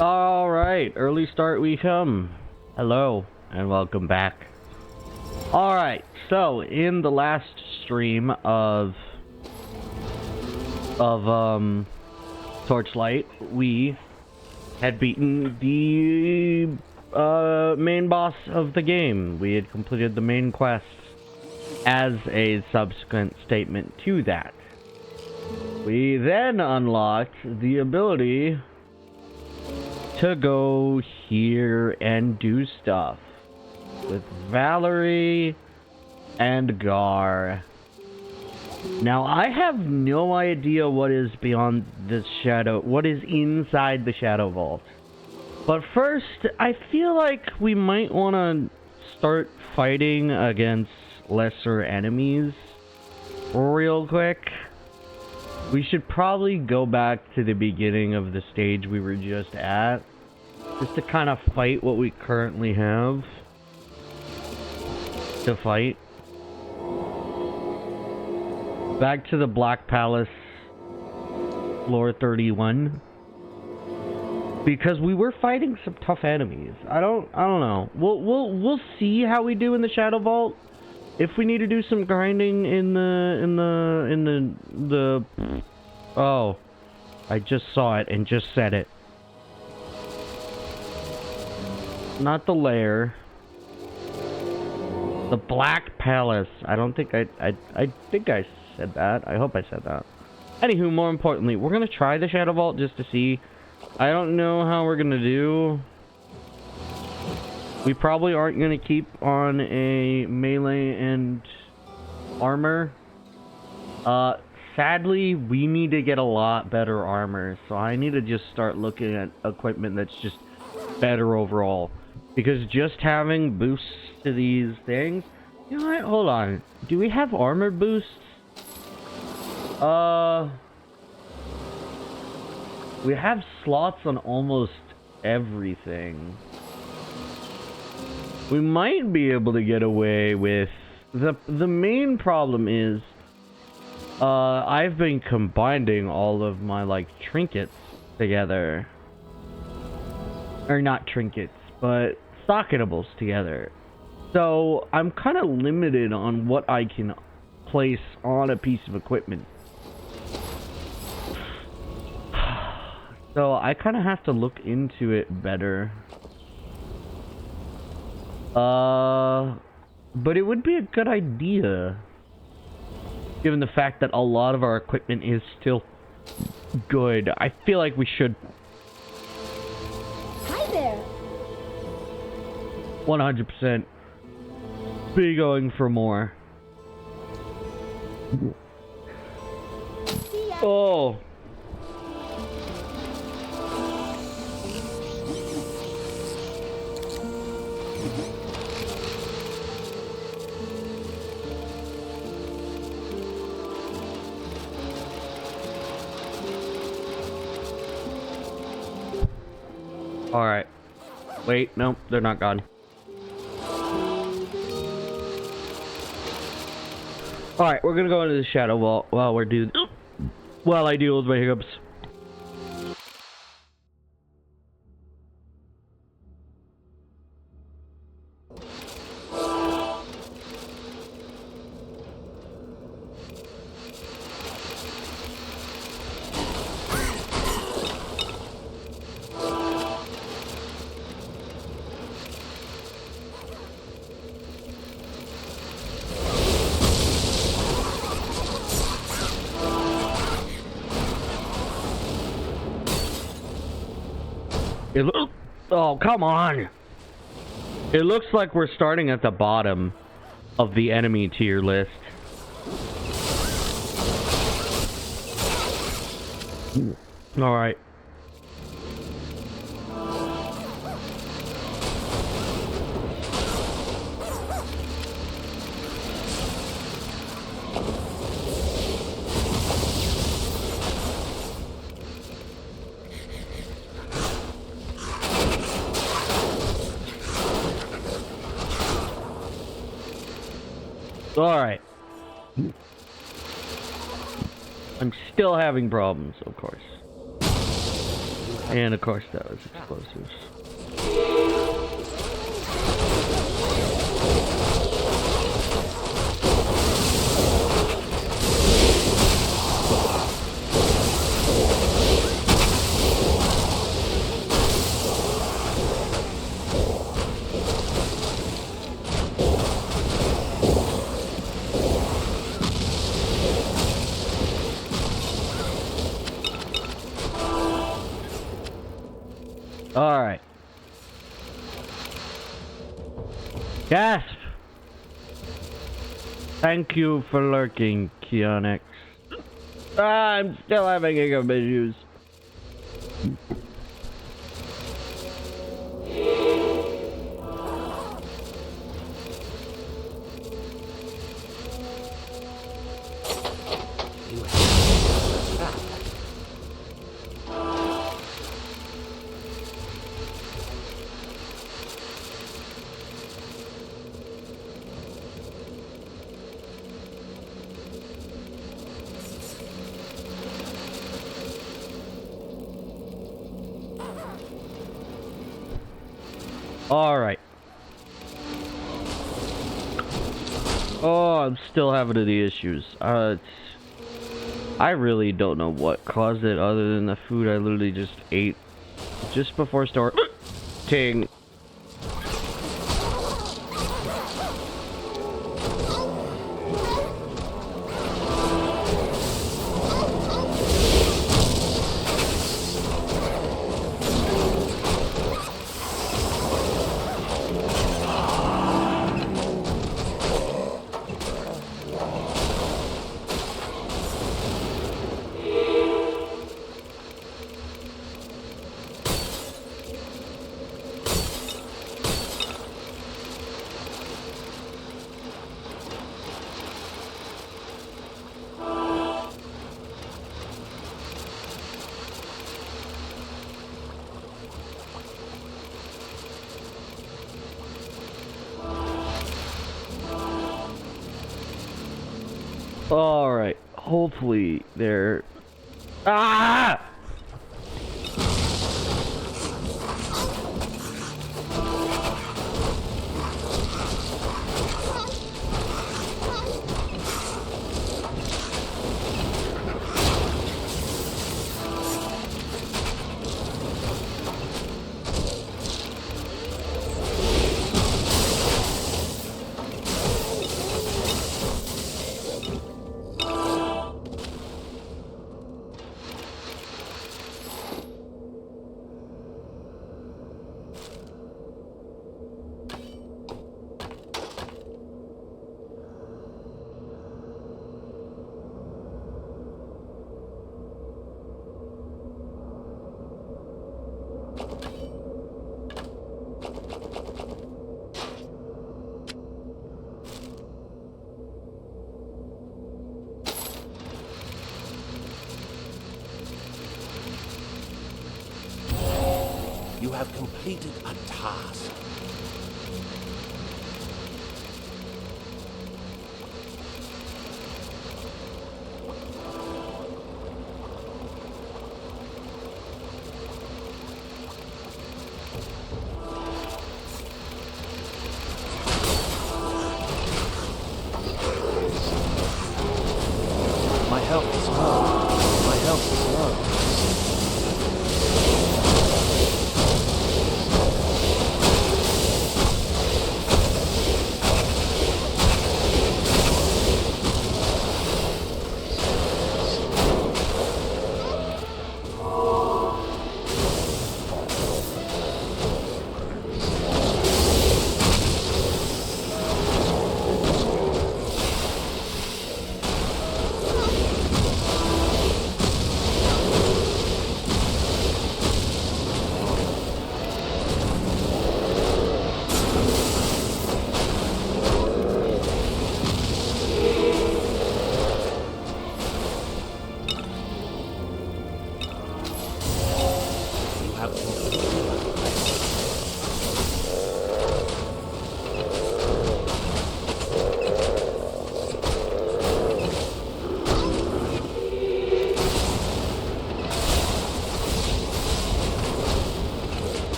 Alright, early start we come. Hello, and welcome back. Alright, so in the last stream of Torchlight, we had beaten the main boss of the game. We had completed the main quest as a subsequent statement to that. We then unlocked the ability to go here and do stuff with Valerie and Gar. Now, I have no idea what is beyond this shadow, what is inside the Shadow Vault. But first, I feel like we might want to start fighting against lesser enemies real quick. We should probably go back to the beginning of the stage we were just at, just to kind of fight what we currently have to fight. Back to the Black Palace, floor 31, because we were fighting some tough enemies. I don't know. We'll see how we do in the Shadow Vault. If we need to do some grinding in the oh, I just saw it and just said it. Not the lair. The Black Palace. I don't think I think I said that. I hope I said that. Anywho, more importantly, we're gonna try the Shadow Vault just to see. I don't know how we're gonna do. We probably aren't going to keep on a melee and armor. Sadly, we need to get a lot better armor. So I need to just start looking at equipment that's just better overall. Because just having boosts to these things... You know what? Hold on. Do we have armor boosts? We have slots on almost everything. We might be able to get away with... The main problem is... I've been combining all of my, like, trinkets together. Or not trinkets, but socketables together. So, I'm kind of limited on what I can place on a piece of equipment. So, I kind of have to look into it better. But it would be a good idea, given the fact that a lot of our equipment is still good. I feel like we should. Hi there. 100% be going for more. Oh. Alright. Wait, no, they're not gone. Alright, we're gonna go into the Shadow Vault while we're doing... While I deal with my hiccups. Oh, come on! It looks like we're starting at the bottom of the enemy tier list. Alright. Alright. I'm still having problems, of course. And of course that was explosives. Alright. Gasp! Thank you for lurking, Keonix. I'm still having hiccup issues. Alright. Oh, I'm still having the issues. I really don't know what caused it other than the food I literally just ate just before starting. Alright, hopefully they're... Ah! You have completed a task. My health is low. My health is low.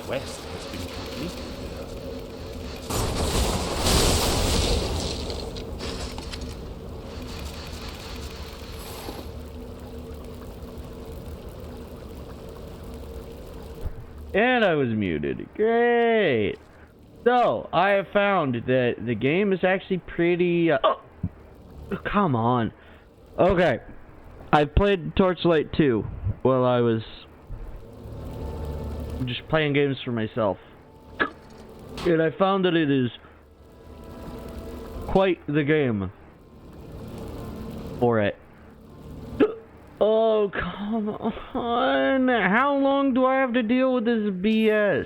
quest has been completed here. And I was muted. Great. So, I have found that the game is actually pretty... oh, come on. Okay. I've played Torchlight 2 while I was just playing games for myself. And I found that it is quite the game for it. Oh, come on. How long do I have to deal with this BS?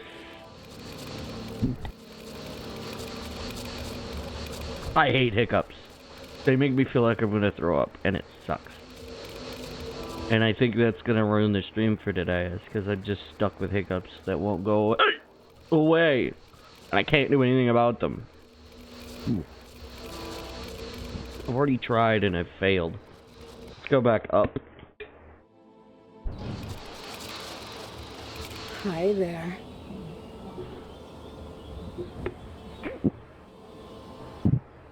I hate hiccups. They make me feel like I'm gonna throw up, and it sucks. And I think that's gonna ruin the stream for today, is because I'm just stuck with hiccups that won't go away. And I can't do anything about them. I've already tried and I've failed. Let's go back up. Hi there.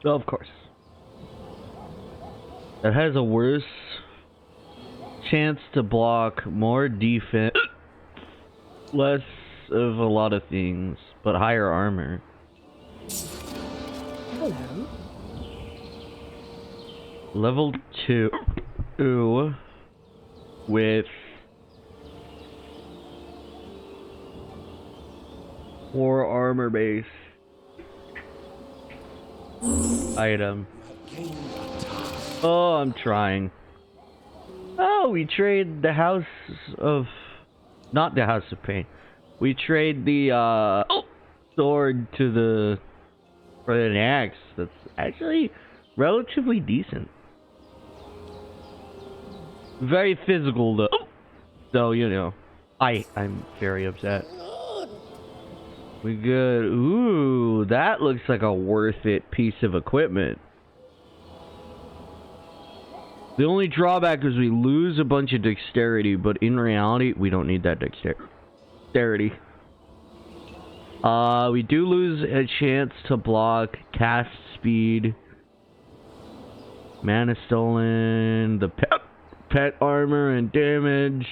Of course. It has a worse chance to block, more defense, less of a lot of things, but higher armor. Hello. Level 2 with 4 armor base. Item. Oh, I'm trying. Oh, we trade the House of... not the House of Pain. We trade the, sword to the... for an axe. That's actually relatively decent. Very physical, though. So, you know, I'm very upset. We good. Ooh, that looks like a worth it piece of equipment. The only drawback is we lose a bunch of dexterity, but in reality, we don't need that dexterity. We do lose a chance to block, cast speed, mana stolen, the pet armor and damage,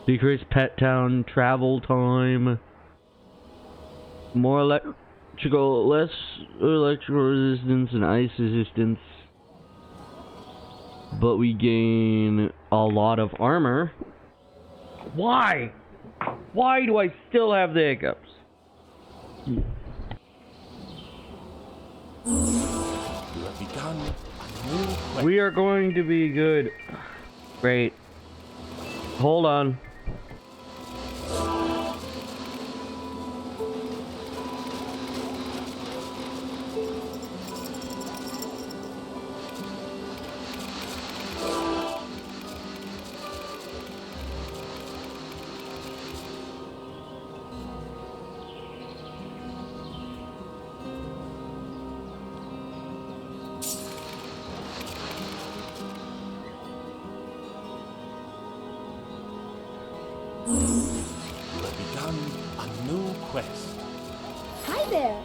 decreased pet town travel time. More electrical, less electrical resistance and ice resistance. But we gain a lot of armor. Why? Why do I still have the hiccups? You have begun a new quest. We are going to be good. Great. Hold on. Quest. Hi there.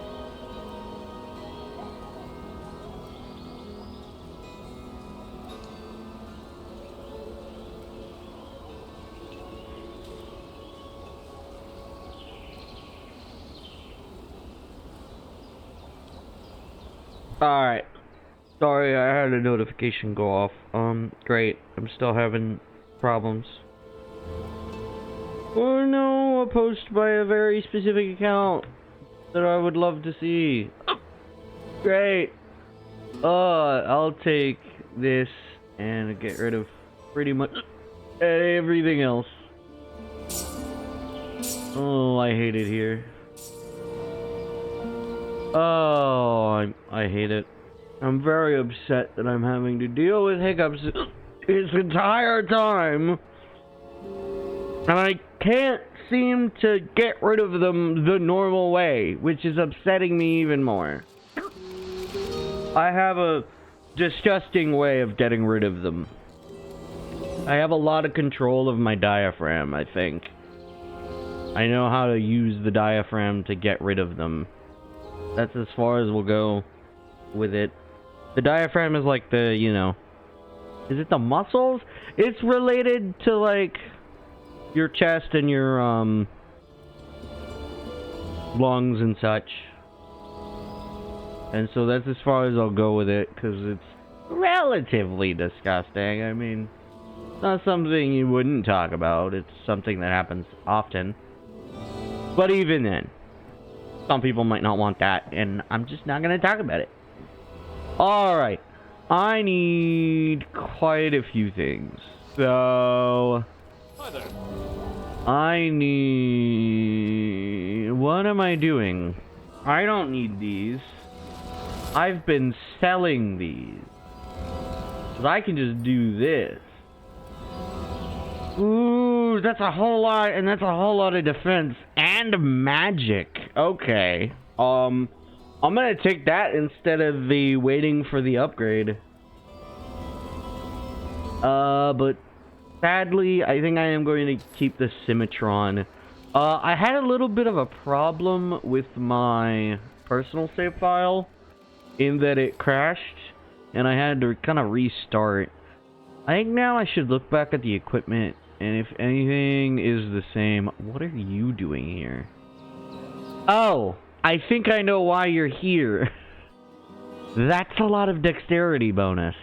Alright. Sorry, I had a notification go off. Great. I'm still having problems. Oh no, a post by a very specific account that I would love to see. Great. I'll take this and get rid of pretty much everything else. Oh, I hate it here. Oh, I hate it. I'm very upset that I'm having to deal with hiccups this entire time. And I can't seem to get rid of them the normal way, which is upsetting me even more. I have a disgusting way of getting rid of them. I have a lot of control of my diaphragm, I think. I know how to use the diaphragm to get rid of them. That's as far as we'll go with it. The diaphragm is like the, you know... Is it the muscles? It's related to, like, your chest and your, lungs and such. And so that's as far as I'll go with it, because it's relatively disgusting. I mean, it's not something you wouldn't talk about. It's something that happens often. But even then, some people might not want that, and I'm just not going to talk about it. Alright. I need quite a few things. So... Hi there. I need... What am I doing? I don't need these. I've been selling these. So I can just do this. Ooh, that's a whole lot, and that's a whole lot of defense and magic. Okay. I'm gonna take that instead of the waiting for the upgrade. But sadly, I think I am going to keep the Symmetron. I had a little bit of a problem with my personal save file in that it crashed and I had to kind of restart. I think now I should look back at the equipment, and if anything is the same. What are you doing here? Oh, I think I know why you're here. That's a lot of dexterity bonus.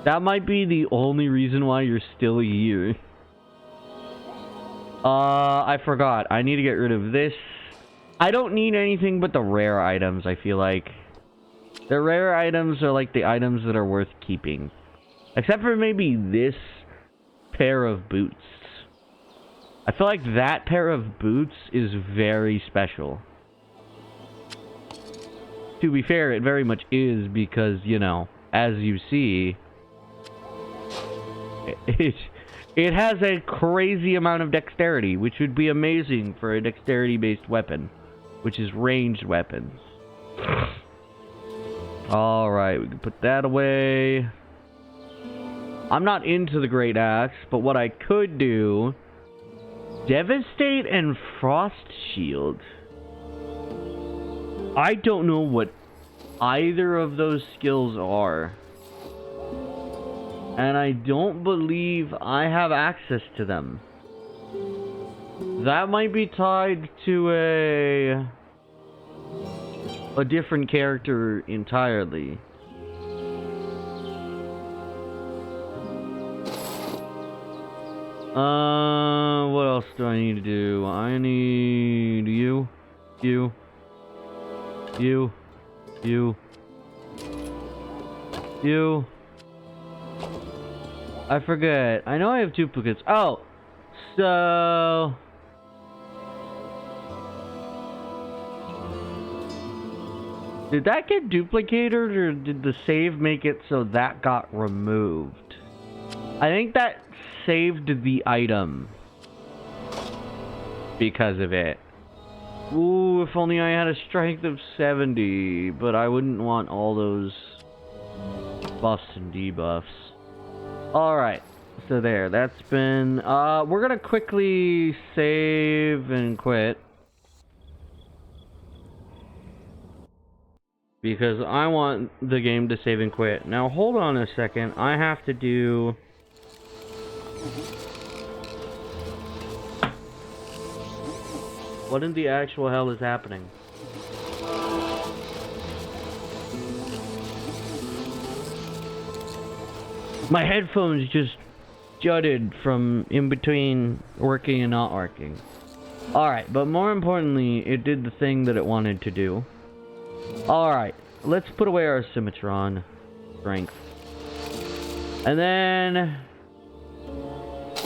That might be the only reason why you're still here. I forgot. I need to get rid of this. I don't need anything but the rare items, I feel like. The rare items are like the items that are worth keeping. Except for maybe this pair of boots. I feel like that pair of boots is very special. To be fair, it very much is because, you know, as you see, it has a crazy amount of dexterity, which would be amazing for a dexterity-based weapon, which is ranged weapons. Alright, we can put that away. I'm not into the Great Axe, but what I could do... Devastate and Frost Shield. I don't know what either of those skills are. And I don't believe I have access to them. That might be tied to a different character entirely. What else do I need to do? I need you. I forget. I know I have duplicates. Oh! So... Did that get duplicated, or did the save make it so that got removed? I think that saved the item because of it. Ooh, if only I had a strength of 70, but I wouldn't want all those buffs and debuffs. Alright, so there, that's been... we're gonna quickly save and quit. Because I want the game to save and quit. Now, hold on a second. I have to do... What in the actual hell is happening? My headphones just jutted from in between working and not working. Alright, but more importantly, it did the thing that it wanted to do. Alright, let's put away our Symmetron strength. And then...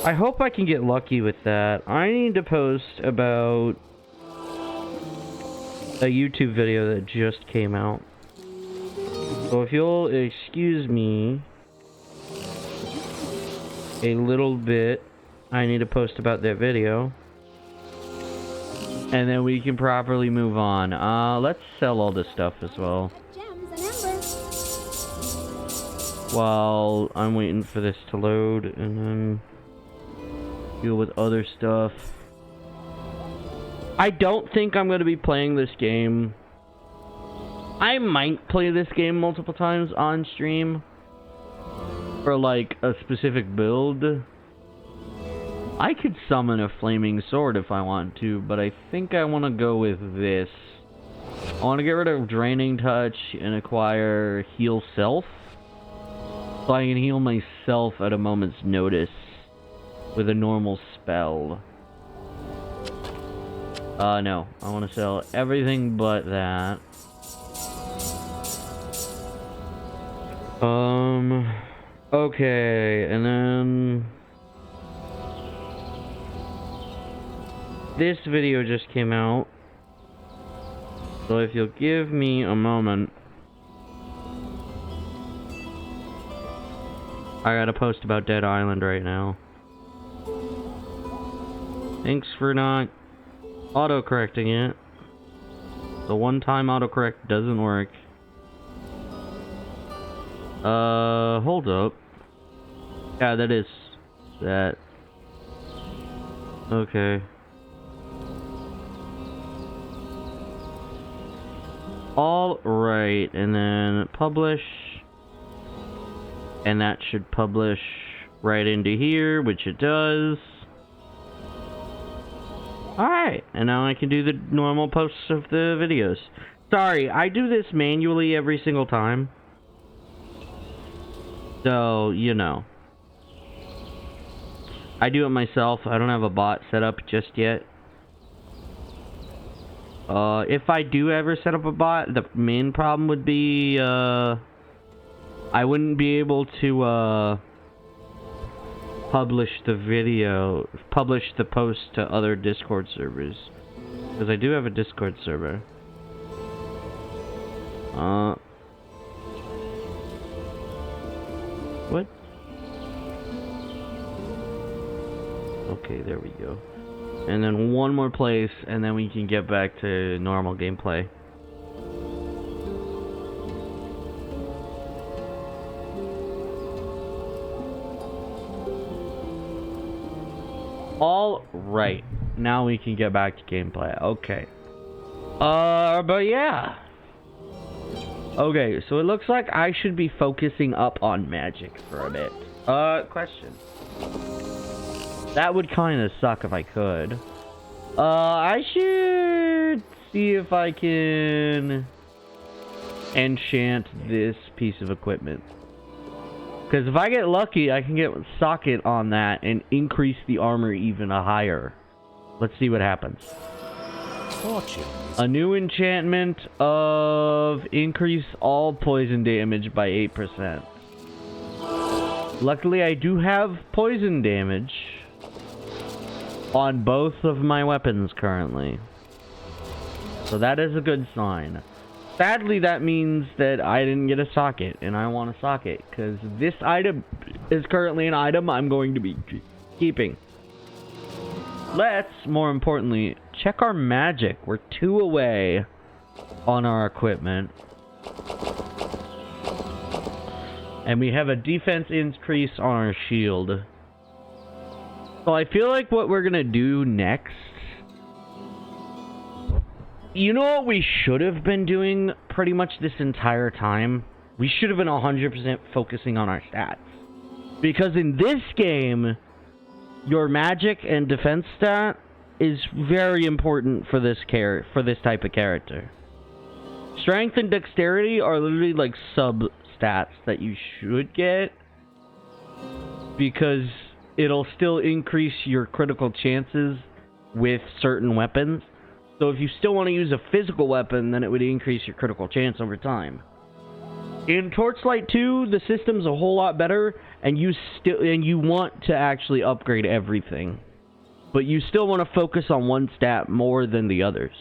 I hope I can get lucky with that. I need to post about a YouTube video that just came out. So if you'll excuse me a little bit, I need to post about that video. And then we can properly move on. Let's sell all this stuff as well. Gems and embers. While I'm waiting for this to load and then deal with other stuff. I don't think I'm going to be playing this game. I might play this game multiple times on stream for like a specific build. I could summon a flaming sword if I want to, but I think I want to go with this. I want to get rid of Draining Touch and acquire Heal Self, so I can heal myself at a moment's notice with a normal spell. No. I want to sell everything but that. Okay, and then... this video just came out. So if you'll give me a moment... I gotta post about Dead Island right now. Thanks for not auto-correcting it. The one-time autocorrect doesn't work. Hold up. Yeah, that is that. Okay. All right, and then publish. And that should publish right into here, which it does. Alright, and now I can do the normal posts of the videos. Sorry, I do this manually every single time. So, you know. I do it myself. I don't have a bot set up just yet. If I do ever set up a bot, the main problem would be, I wouldn't be able to, publish the post to other Discord servers. Because I do have a Discord server. What? Okay, there we go. And then one more place, and then we can get back to normal gameplay. All right, now we can get back to gameplay. Okay. But yeah. Okay, so it looks like I should be focusing up on magic for a bit. Question. That would kind of suck if I could. I should see if I can enchant this piece of equipment. Because if I get lucky, I can get socket on that and increase the armor even higher. Let's see what happens. A new enchantment of increase all poison damage by 8%. Luckily, I do have poison damage on both of my weapons currently. So that is a good sign. Sadly, that means that I didn't get a socket, and I want a socket, because this item is currently an item I'm going to be keeping. Let's, more importantly, check our magic. We're 2 away on our equipment. And we have a defense increase on our shield. So I feel like what we're going to do next... You know what we should have been doing pretty much this entire time? We should have been 100% focusing on our stats. Because in this game, your magic and defense stat is very important for this type of character. Strength and dexterity are literally like sub-stats that you should get. Because it'll still increase your critical chances with certain weapons. So if you still want to use a physical weapon, then it would increase your critical chance over time. In Torchlight 2, the system's a whole lot better, and you want to actually upgrade everything. But you still want to focus on one stat more than the others.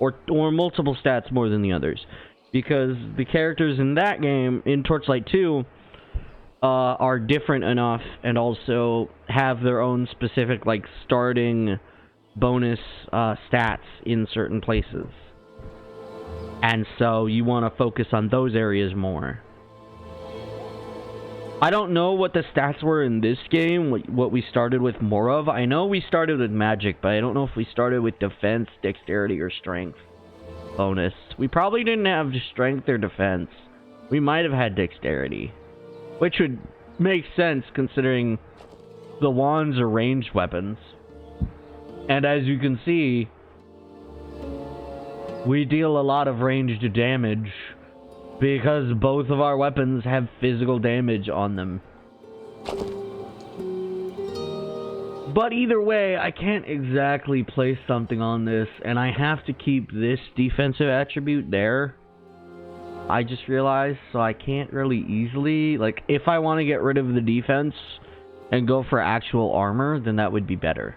Or multiple stats more than the others. Because the characters in that game, in Torchlight 2, are different enough, and also have their own specific, like, starting bonus stats in certain places. And so you want to focus on those areas more. I don't know what the stats were in this game, what we started with more of. I know we started with magic, but I don't know if we started with defense, dexterity, or strength bonus. We probably didn't have strength or defense. We might have had dexterity, which would make sense considering the wands are ranged weapons. And as you can see, we deal a lot of ranged damage because both of our weapons have physical damage on them. But either way, I can't exactly place something on this, and I have to keep this defensive attribute there. I just realized, so I can't really easily, like, if I want to get rid of the defense and go for actual armor, then that would be better.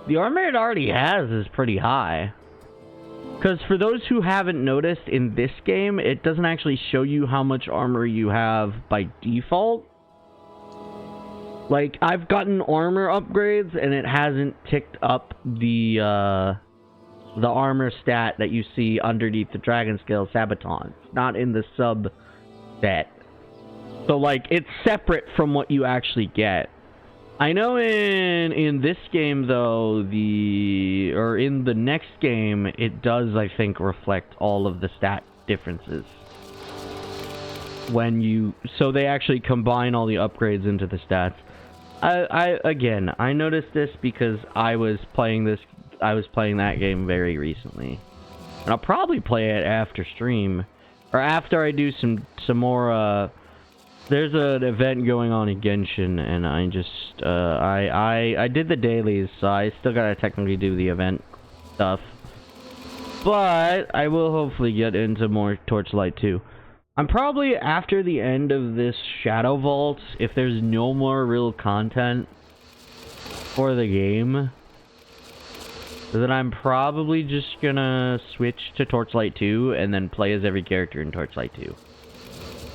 The armor it already has is pretty high. Because for those who haven't noticed, in this game, it doesn't actually show you how much armor you have by default. Like, I've gotten armor upgrades, and it hasn't ticked up the armor stat that you see underneath the Dragon Scale Sabaton. It's not in the sub set. So, like, it's separate from what you actually get. I know in this game, though, in the next game, it does, I think, reflect all of the stat differences. So they actually combine all the upgrades into the stats. Again, I noticed this because I was playing that game very recently. And I'll probably play it after stream. Or after I do some more, there's an event going on in Genshin, and I just, I did the dailies, so I still gotta technically do the event stuff. But I will hopefully get into more Torchlight 2. I'm probably, after the end of this Shadow Vault, if there's no more real content for the game, then I'm probably just gonna switch to Torchlight 2 and then play as every character in Torchlight 2.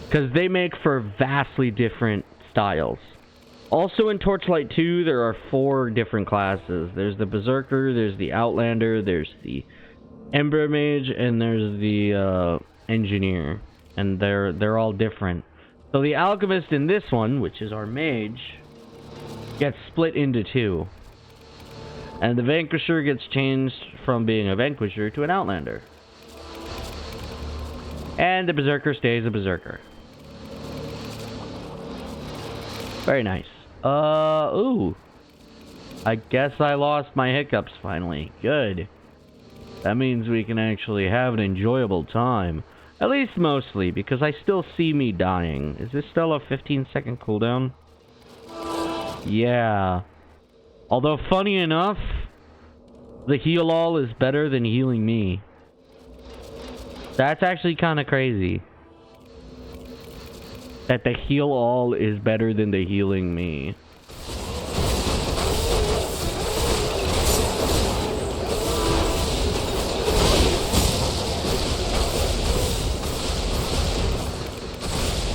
Because they make for vastly different styles. Also in Torchlight 2, there are 4 different classes. There's the Berserker, there's the Outlander, there's the Ember Mage, and there's the Engineer. And they're all different. So the Alchemist in this one, which is our Mage, gets split into 2. And the Vanquisher gets changed from being a Vanquisher to an Outlander. And the Berserker stays a Berserker. Very nice. Ooh. I guess I lost my hiccups finally. Good. That means we can actually have an enjoyable time. At least mostly, because I still see me dying. Is this still a 15-second cooldown? Yeah. Although, funny enough, the heal all is better than healing me. That's actually kind of crazy. That the heal all is better than the healing me.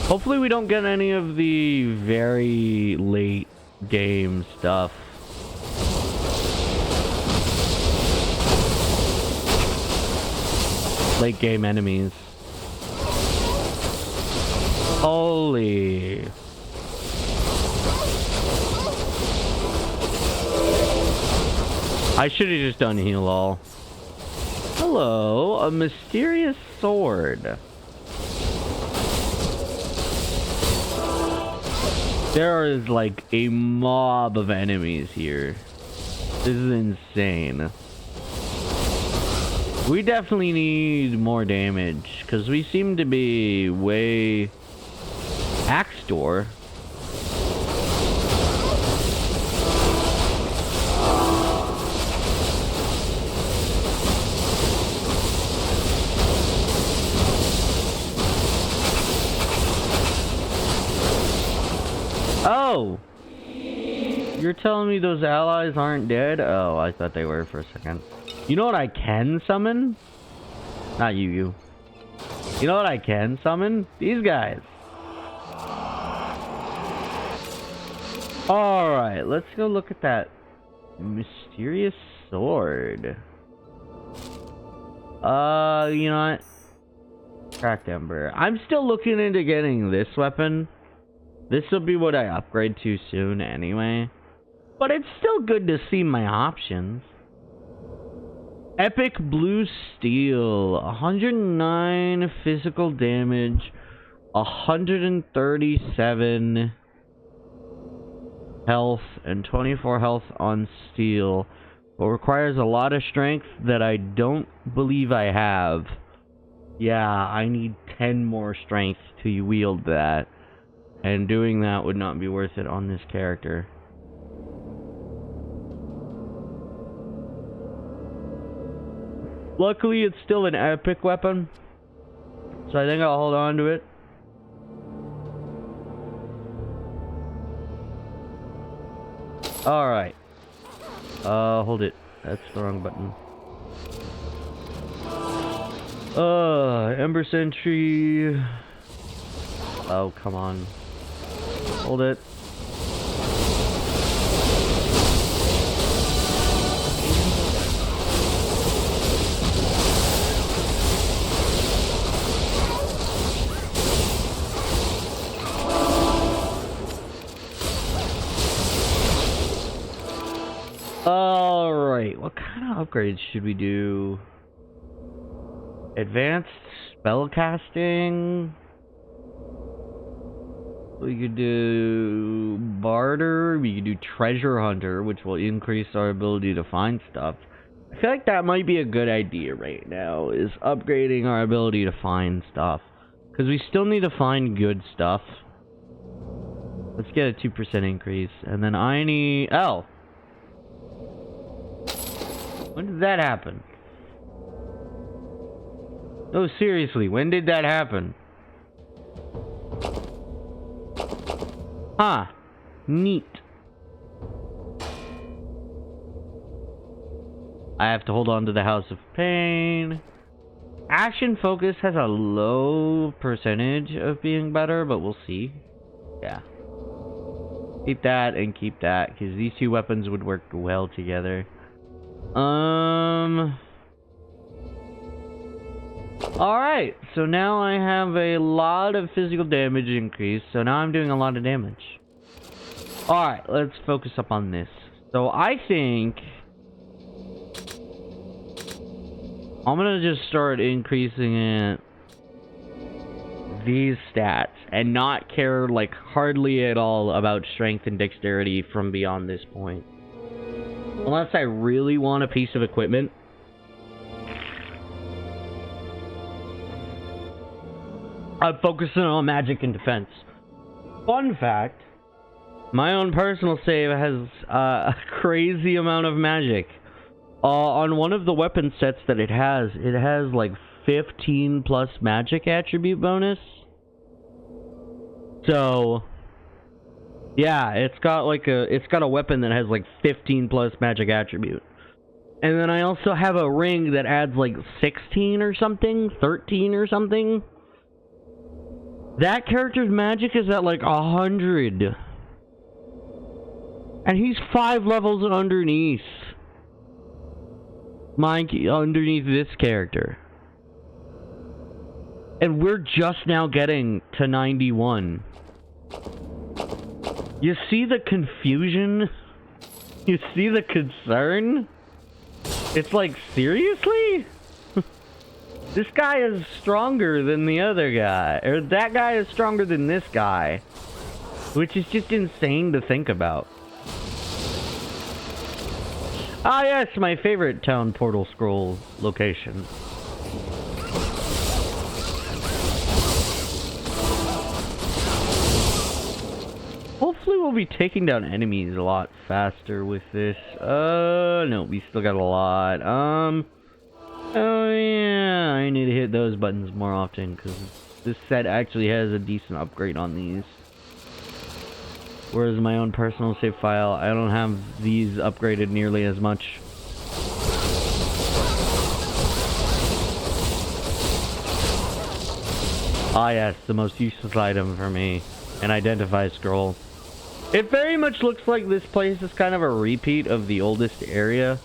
Hopefully we don't get any of the very late game stuff. Late game enemies. Holy. I should have just done heal all. Hello, a mysterious sword. There is like a mob of enemies here. This is insane. We definitely need more damage because we seem to be way axe door. Oh! You're telling me those allies aren't dead? Oh, I thought they were for a second. You know what I can summon? Not you. You know what I can summon? These guys. Alright, let's go look at that mysterious sword. You know what? Cracked Ember. I'm still looking into getting this weapon. This will be what I upgrade to soon anyway. But it's still good to see my options. Epic Blue Steel. 109 physical damage. 137 health and 24 health on steel. But requires a lot of strength that I don't believe I have. Yeah, I need 10 more strength to wield that. And doing that would not be worth it on this character. Luckily, it's still an epic weapon. So I think I'll hold on to it. Alright. Hold it. That's the wrong button. Ember Sentry. Oh, come on. Hold it. Alright, what kind of upgrades should we do? Advanced spellcasting. We could do barter. We could do treasure hunter, which will increase our ability to find stuff. I feel like that might be a good idea right now, is upgrading our ability to find stuff. Because we still need to find good stuff. Let's get a 2% increase. And then I need... Oh! When did that happen? No, seriously, when did that happen? Huh. Neat. I have to hold on to the House of Pain. Action Focus has a low percentage of being better, but we'll see. Yeah. Keep that and keep that, because these two weapons would work well together. Alright, so now I have a lot of physical damage increase, so now I'm doing a lot of damage. Alright, let's focus up on this. So I think I'm gonna just start increasing it, these stats, and not care like hardly at all about strength and dexterity from beyond this point. Unless I really want a piece of equipment. I'm focusing on magic and defense. Fun fact, my own personal save has a crazy amount of magic. On one of the weapon sets that it has like 15 plus magic attribute bonus. So yeah, it's got a weapon that has like 15 plus magic attribute. And then I also have a ring that adds like 16 or something, 13 or something. That character's magic is at like 100. And he's 5 levels underneath underneath this character. And we're just now getting to 91. You see the confusion? You see the concern? It's like, seriously? This guy is stronger than the other guy. Or that guy is stronger than this guy. Which is just insane to think about. Ah yes, my favorite town portal scroll location. Hopefully we'll be taking down enemies a lot faster with this. No, we still got a lot. Oh yeah, I need to hit those buttons more often, because this set actually has a decent upgrade on these. Whereas my own personal save file, I don't have these upgraded nearly as much. Ah yes, the most useless item for me. An identify scroll. It very much looks like this place is kind of a repeat of the oldest area.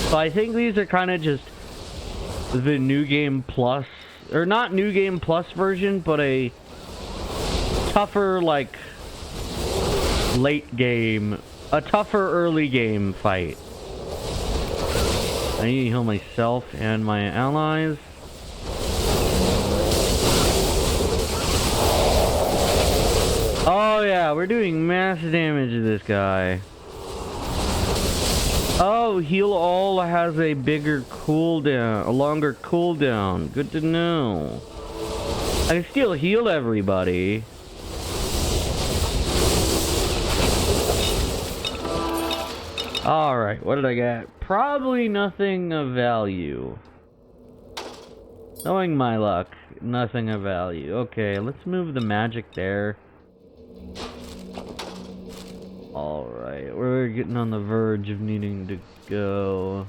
So I think these are kind of just the New Game Plus, or not New Game Plus version, but a tougher, like, late game, a tougher early game fight. I need to heal myself and my allies. Oh yeah, we're doing mass damage to this guy. Oh, heal all has a bigger cooldown, a longer cooldown. Good to know. I can still heal everybody. Alright, what did I get? Probably nothing of value. Knowing my luck, nothing of value. Okay, let's move the magic there. Alright, we're getting on the verge of needing to go.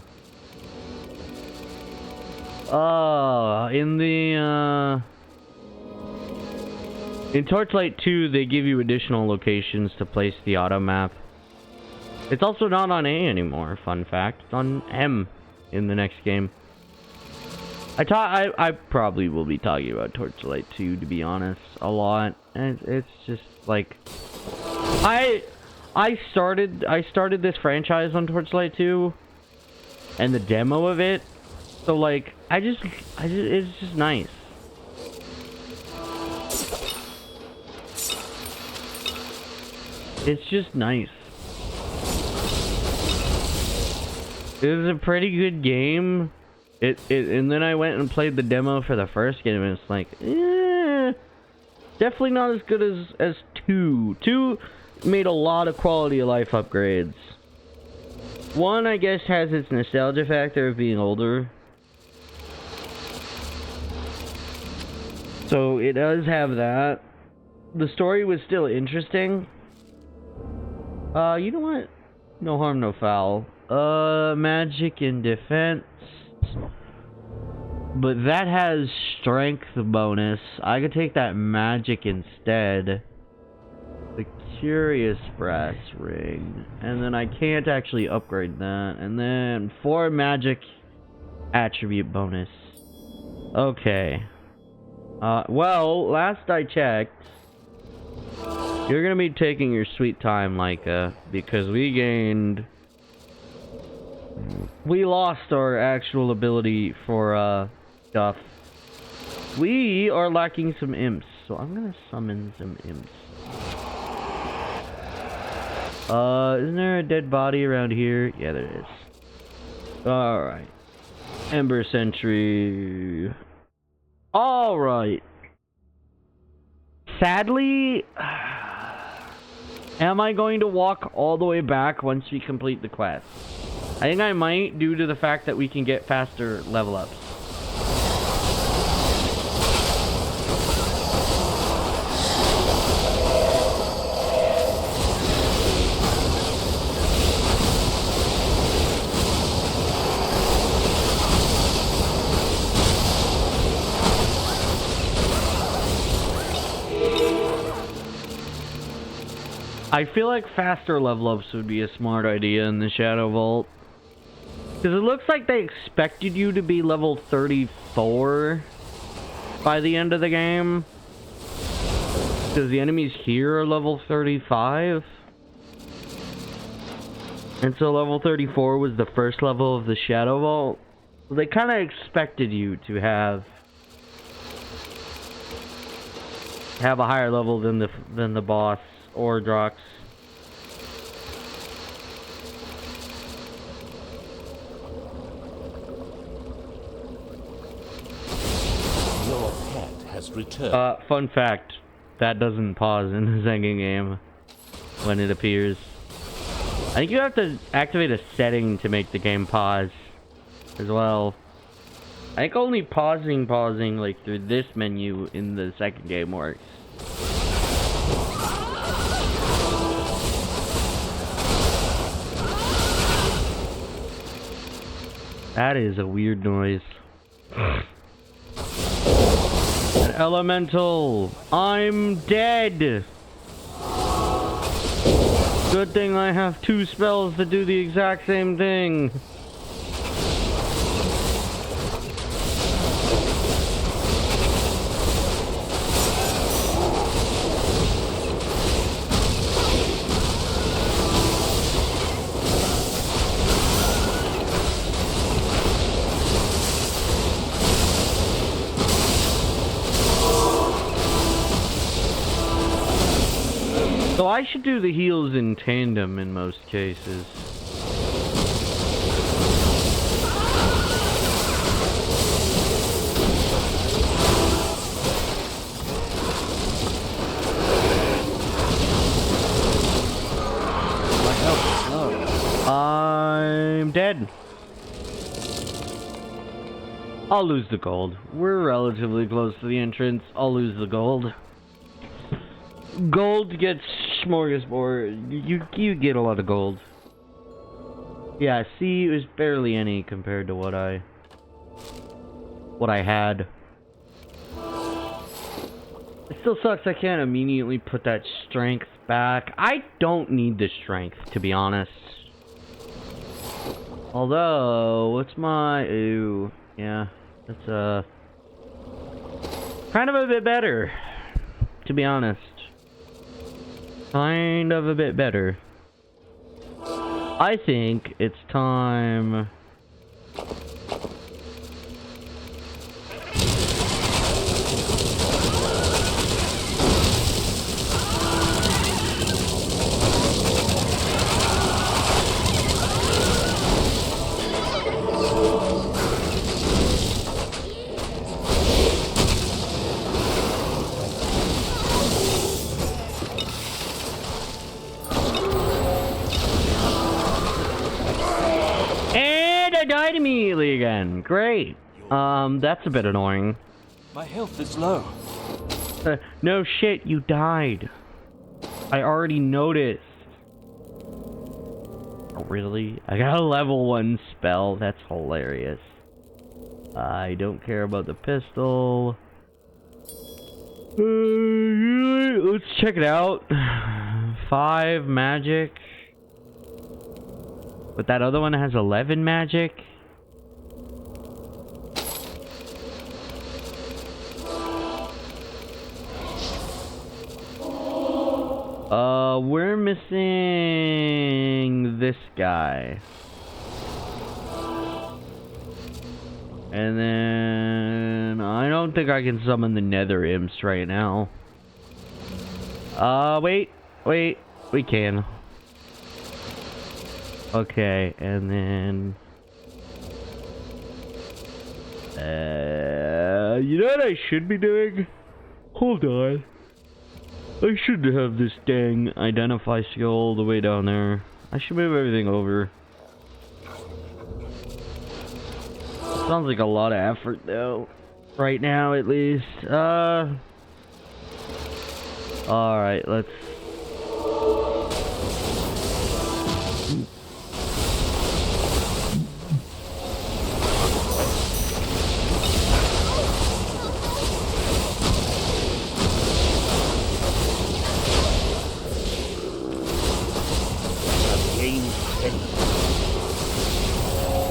In Torchlight 2, they give you additional locations to place the auto map. It's also not on A anymore, fun fact. It's on M in the next game. I probably will be talking about Torchlight 2, to be honest, a lot. And it's just like I started this franchise on Torchlight 2 and the demo of it. So like it's just nice. It's just nice. It was a pretty good game. And then I went and played the demo for the first game, and it's like, definitely not as good as 2. 2 made a lot of quality of life upgrades. 1, I guess, has its nostalgia factor of being older. So it does have that. The story was still interesting. You know what? No harm, no foul. Magic and defense. But that has strength bonus. I could take that magic instead. The curious brass ring. And then I can't actually upgrade that. And then 4 magic attribute bonus. Okay. Well, last I checked, you're gonna be taking your sweet time, Leica, because we lost our actual ability for, stuff. We are lacking some imps, so I'm gonna summon some imps. Isn't there a dead body around here? Yeah, there is. Alright. Ember Sentry. Alright. Sadly, am I going to walk all the way back once we complete the quest? I think I might, due to the fact that we can get faster level ups. I feel like faster level ups would be a smart idea in the Shadow Vault. Because it looks like they expected you to be level 34 by the end of the game. Because the enemies here are level 35. And so level 34 was the first level of the Shadow Vault. So they kind of expected you to have a higher level than the boss or Drox. Your pet has returned. Fun fact, that doesn't pause in the second game when it appears. I think you have to activate a setting to make the game pause as well. I think only pausing like through this menu in the second game works. That is a weird noise. An elemental! I'm dead! Good thing I have 2 spells to do the exact same thing. So I should do the heals in tandem in most cases. My health is low. I'm dead. I'll lose the gold. We're relatively close to the entrance. I'll lose the gold. Gold gets smorgasbord. You get a lot of gold. Yeah, see, it was barely any compared to what I had. It still sucks I can't immediately put that strength back. I don't need the strength, to be honest. Although, what's my... Ooh, yeah, that's kind of a bit better, to be honest. Kind of a bit better. I think it's time... died immediately again. Great. That's a bit annoying. My health is low. No shit, you died. I already noticed. Oh, really? I got a level 1 spell. That's hilarious. I don't care about the pistol. Let's check it out. 5 magic. But that other one has 11 magic. We're missing this guy. And then I don't think I can summon the Nether Imps right now. Wait, we can. Okay, and then... you know what I should be doing? Hold on. I should have this dang identify skill all the way down there. I should move everything over. Sounds like a lot of effort, though. Right now, at least. Alright, let's...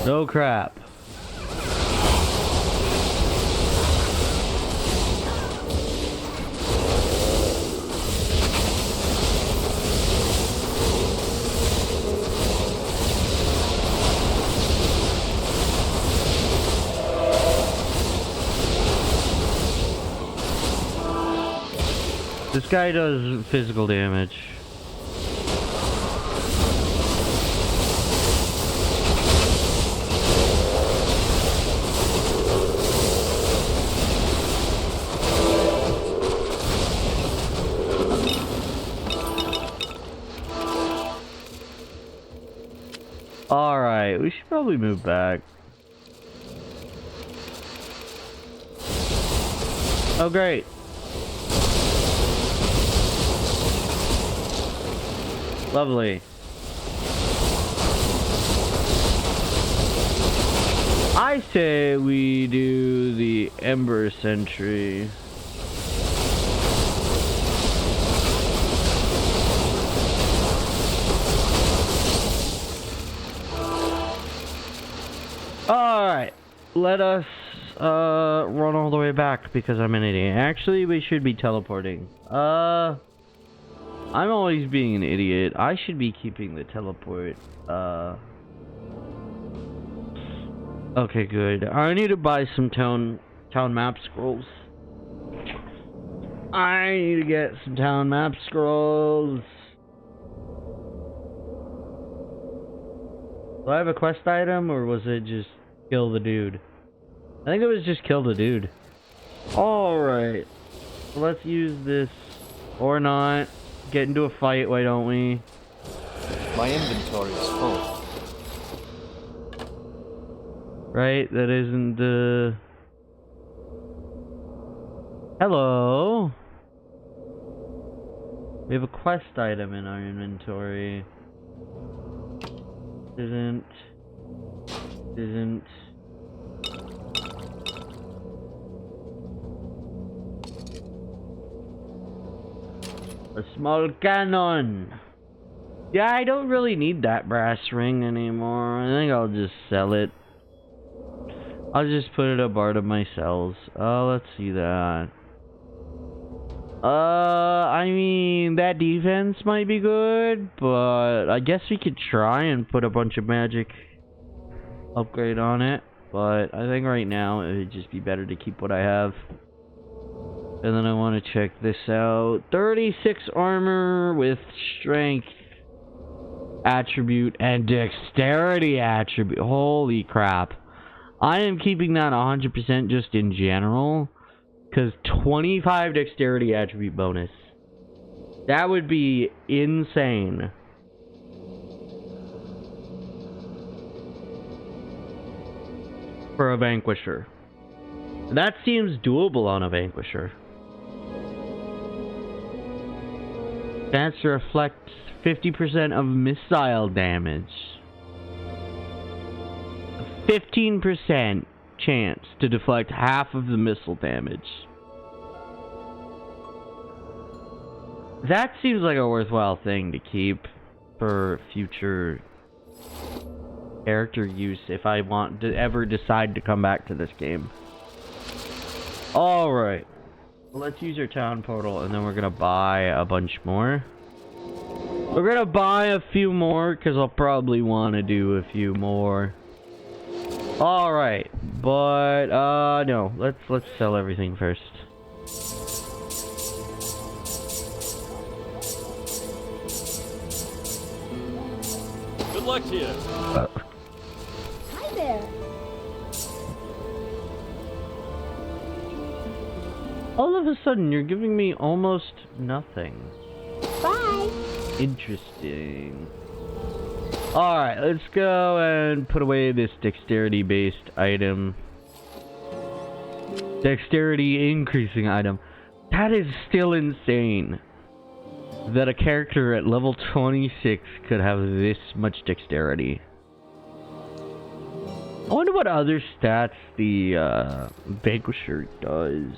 No crap. This guy does physical damage. Alright, we should probably move back. Oh, great. Lovely. I say we do the Ember Sentry. Alright, let us run all the way back because I'm an idiot. Actually, we should be teleporting. I'm always being an idiot. I should be keeping the teleport. Okay, good. I need to buy some town map scrolls. I need to get some town map scrolls. Do I have a quest item, or was it just kill the dude? I think it was just kill the dude. Alright. So let's use this. Or not. Get into a fight, why don't we? My inventory is full. Right? That isn't the... Hello? We have a quest item in our inventory. Isn't... A small cannon. Yeah, I don't really need that brass ring anymore. I think I'll just sell it. I'll just put it a bar to my cells. Oh, let's see that. I mean, that defense might be good, but I guess we could try and put a bunch of magic upgrade on it. But I think right now it would just be better to keep what I have. And then I want to check this out. 36 armor with strength attribute and dexterity attribute. Holy crap. I am keeping that 100% just in general. Because 25 dexterity attribute bonus. That would be insane. For a Vanquisher. That seems doable on a Vanquisher. Chance to reflect 50% of missile damage. 15% chance to deflect half of the missile damage. That seems like a worthwhile thing to keep for future character use if I want to ever decide to come back to this game. Alright. Let's use our town portal, and then we're gonna buy a bunch more. We're gonna buy a few more, because I'll probably want to do a few more. Alright, but, no. Let's sell everything first. Good luck to you. Hi there. All of a sudden, you're giving me almost nothing. Bye. Interesting. Alright, let's go and put away this dexterity-based item. Dexterity increasing item. That is still insane. That a character at level 26 could have this much dexterity. I wonder what other stats the Vanquisher does.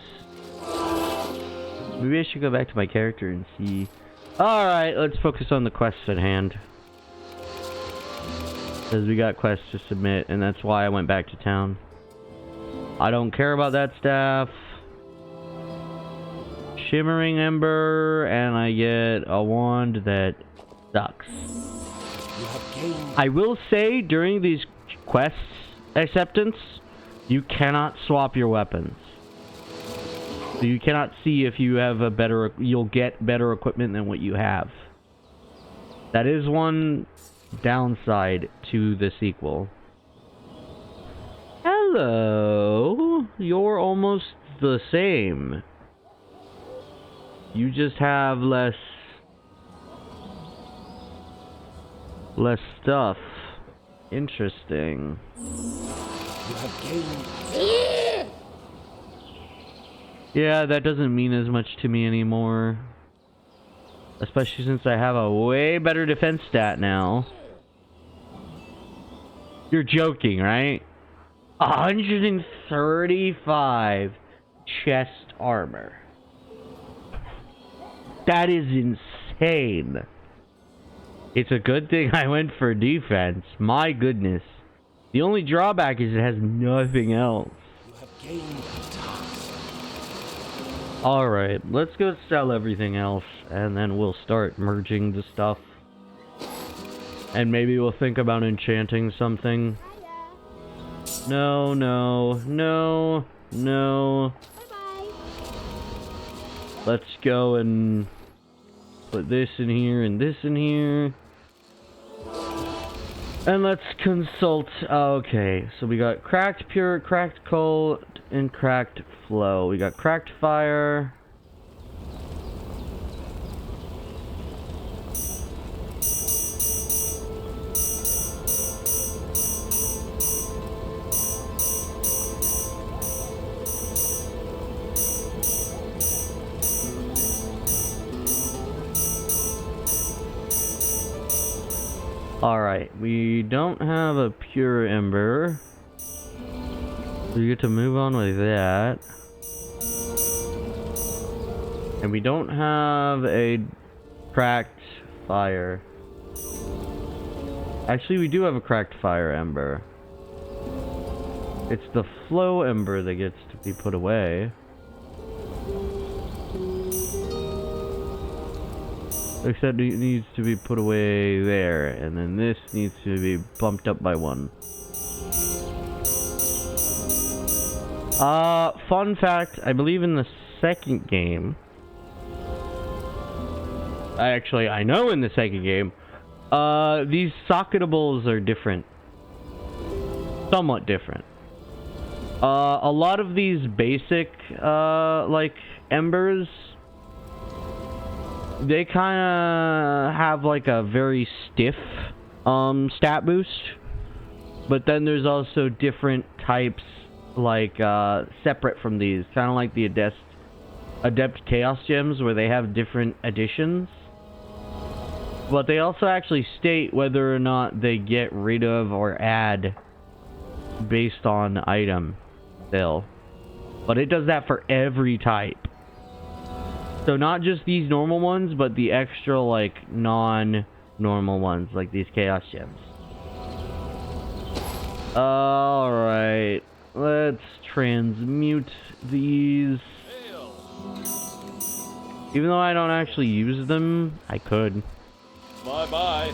Maybe I should go back to my character and see. Alright, let's focus on the quests at hand. Because we got quests to submit, and that's why I went back to town. I don't care about that staff. Shimmering Ember, and I get a wand that sucks. I will say, during these quests acceptance, you cannot swap your weapons. So you cannot see if you have a better, you'll get better equipment than what you have. That is one downside to the sequel. Hello, you're almost the same. You just have less stuff. Interesting. You have gained. Yeah, that doesn't mean as much to me anymore. Especially since I have a way better defense stat now. You're joking, right? 135 chest armor. That is insane. It's a good thing I went for defense. My goodness. The only drawback is it has nothing else. You have gained a task. Alright, let's go sell everything else, and then we'll start merging the stuff. And maybe we'll think about enchanting something. No, no, no, no. Bye-bye. Let's go and put this in here and this in here. And let's consult. Okay, so we got cracked pure, cracked coal, and cracked flow. We got cracked fire. Alright, we don't have a pure ember. So we get to move on with that. And we don't have a cracked fire. Actually, we do have a cracked fire ember. It's the flow ember that gets to be put away. Except it needs to be put away there, and then this needs to be bumped up by 1. Fun fact, I believe in the second game... I know in the second game, these socketables are different. Somewhat different. A lot of these basic, like, embers... They kind of have like a very stiff stat boost, but then there's also different types like separate from these, kind of like the Adept Chaos Gems, where they have different additions, but they also actually state whether or not they get rid of or add based on item still, but it does that for every type. So not just these normal ones, but the extra, like, non-normal ones, like these Chaos Gems. Alright, let's transmute these. Even though I don't actually use them, I could. Bye-bye.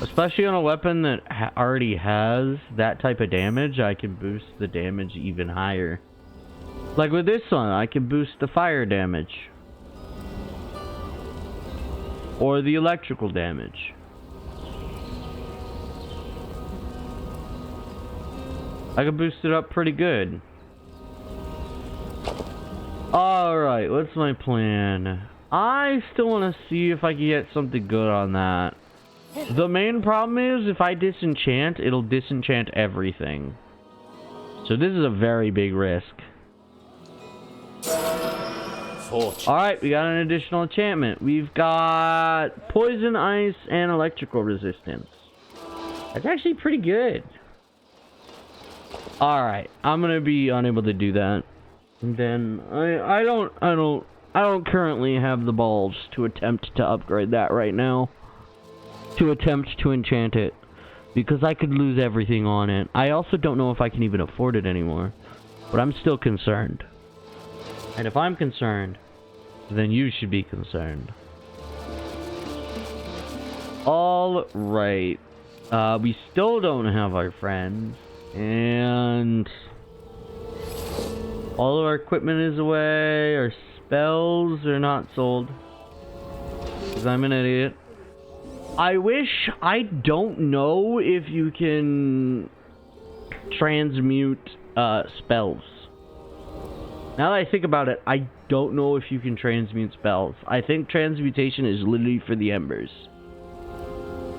Especially on a weapon that already has that type of damage, I can boost the damage even higher. Like with this one, I can boost the fire damage. Or the electrical damage. I can boost it up pretty good. Alright, what's my plan? I still want to see if I can get something good on that. The main problem is, if I disenchant, it'll disenchant everything. So this is a very big risk. Alright, we got an additional enchantment. We've got poison, ice, and electrical resistance. That's actually pretty good. Alright, I'm gonna be unable to do that. And then I don't currently have the balls to attempt to upgrade that right now. To attempt to enchant it. Because I could lose everything on it. I also don't know if I can even afford it anymore. But I'm still concerned. And if I'm concerned, then you should be concerned. Alright. We still don't have our friends. And all of our equipment is away. Our spells are not sold. Because I'm an idiot. I don't know if you can transmute spells. Now that I think about it, I don't know if you can transmute spells. I think transmutation is literally for the embers.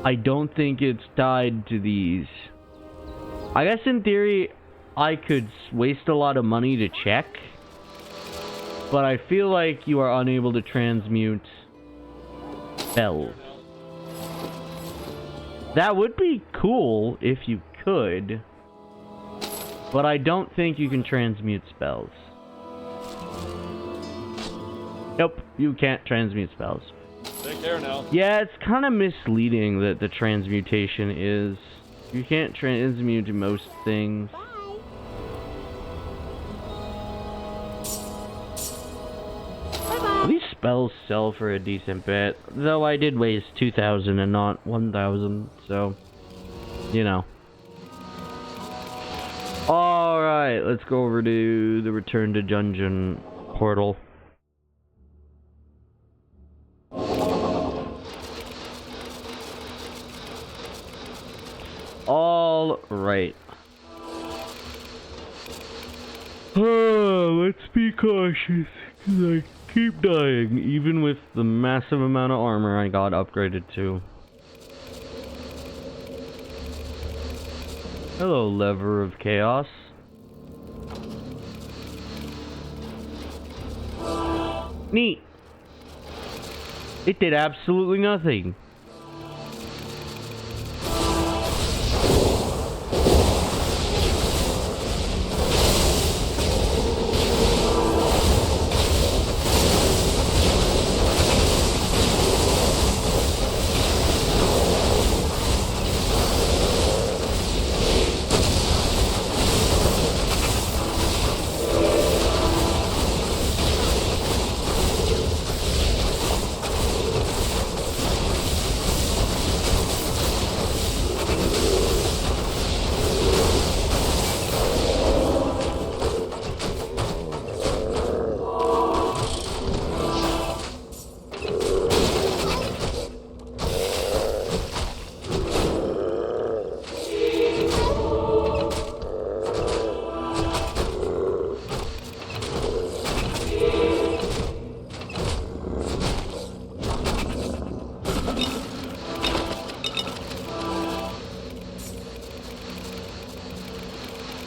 I don't think it's tied to these. I guess in theory, I could waste a lot of money to check. But I feel like you are unable to transmute spells. That would be cool if you could. But I don't think you can transmute spells. Nope, you can't transmute spells. Take care now. Yeah, it's kind of misleading that the transmutation is. You can't transmute most things. Bye-bye. These spells sell for a decent bit, though I did waste 2,000 and not 1,000, so, you know. Alright, let's go over to the Return to Dungeon portal. All right. Oh, let's be cautious, because I keep dying, even with the massive amount of armor I got upgraded to. Hello, Lever of Chaos. Neat. It did absolutely nothing.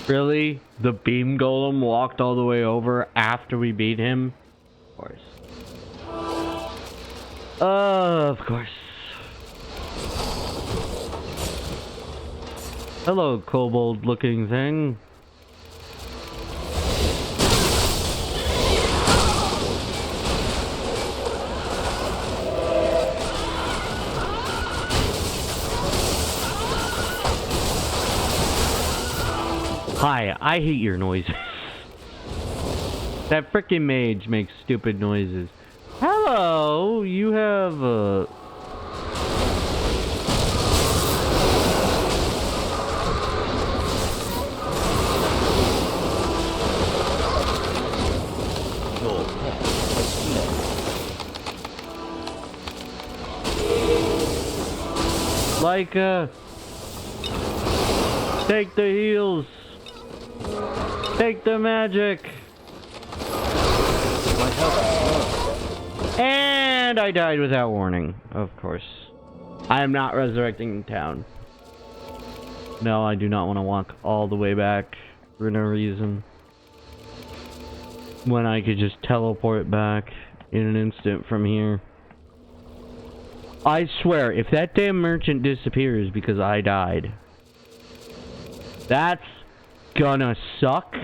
Really? The beam golem walked all the way over after we beat him? Of course. Of course. Hello, kobold looking thing. Hi, I hate your noises. That frickin' mage makes stupid noises. Hello, you have a... Like, take the heals. Take the magic. My health is low. And I died without warning, of course. I am not resurrecting town. No, I do not want to walk all the way back for no reason. When I could just teleport back in an instant from here. I swear, if that damn merchant disappears because I died, that's gonna suck.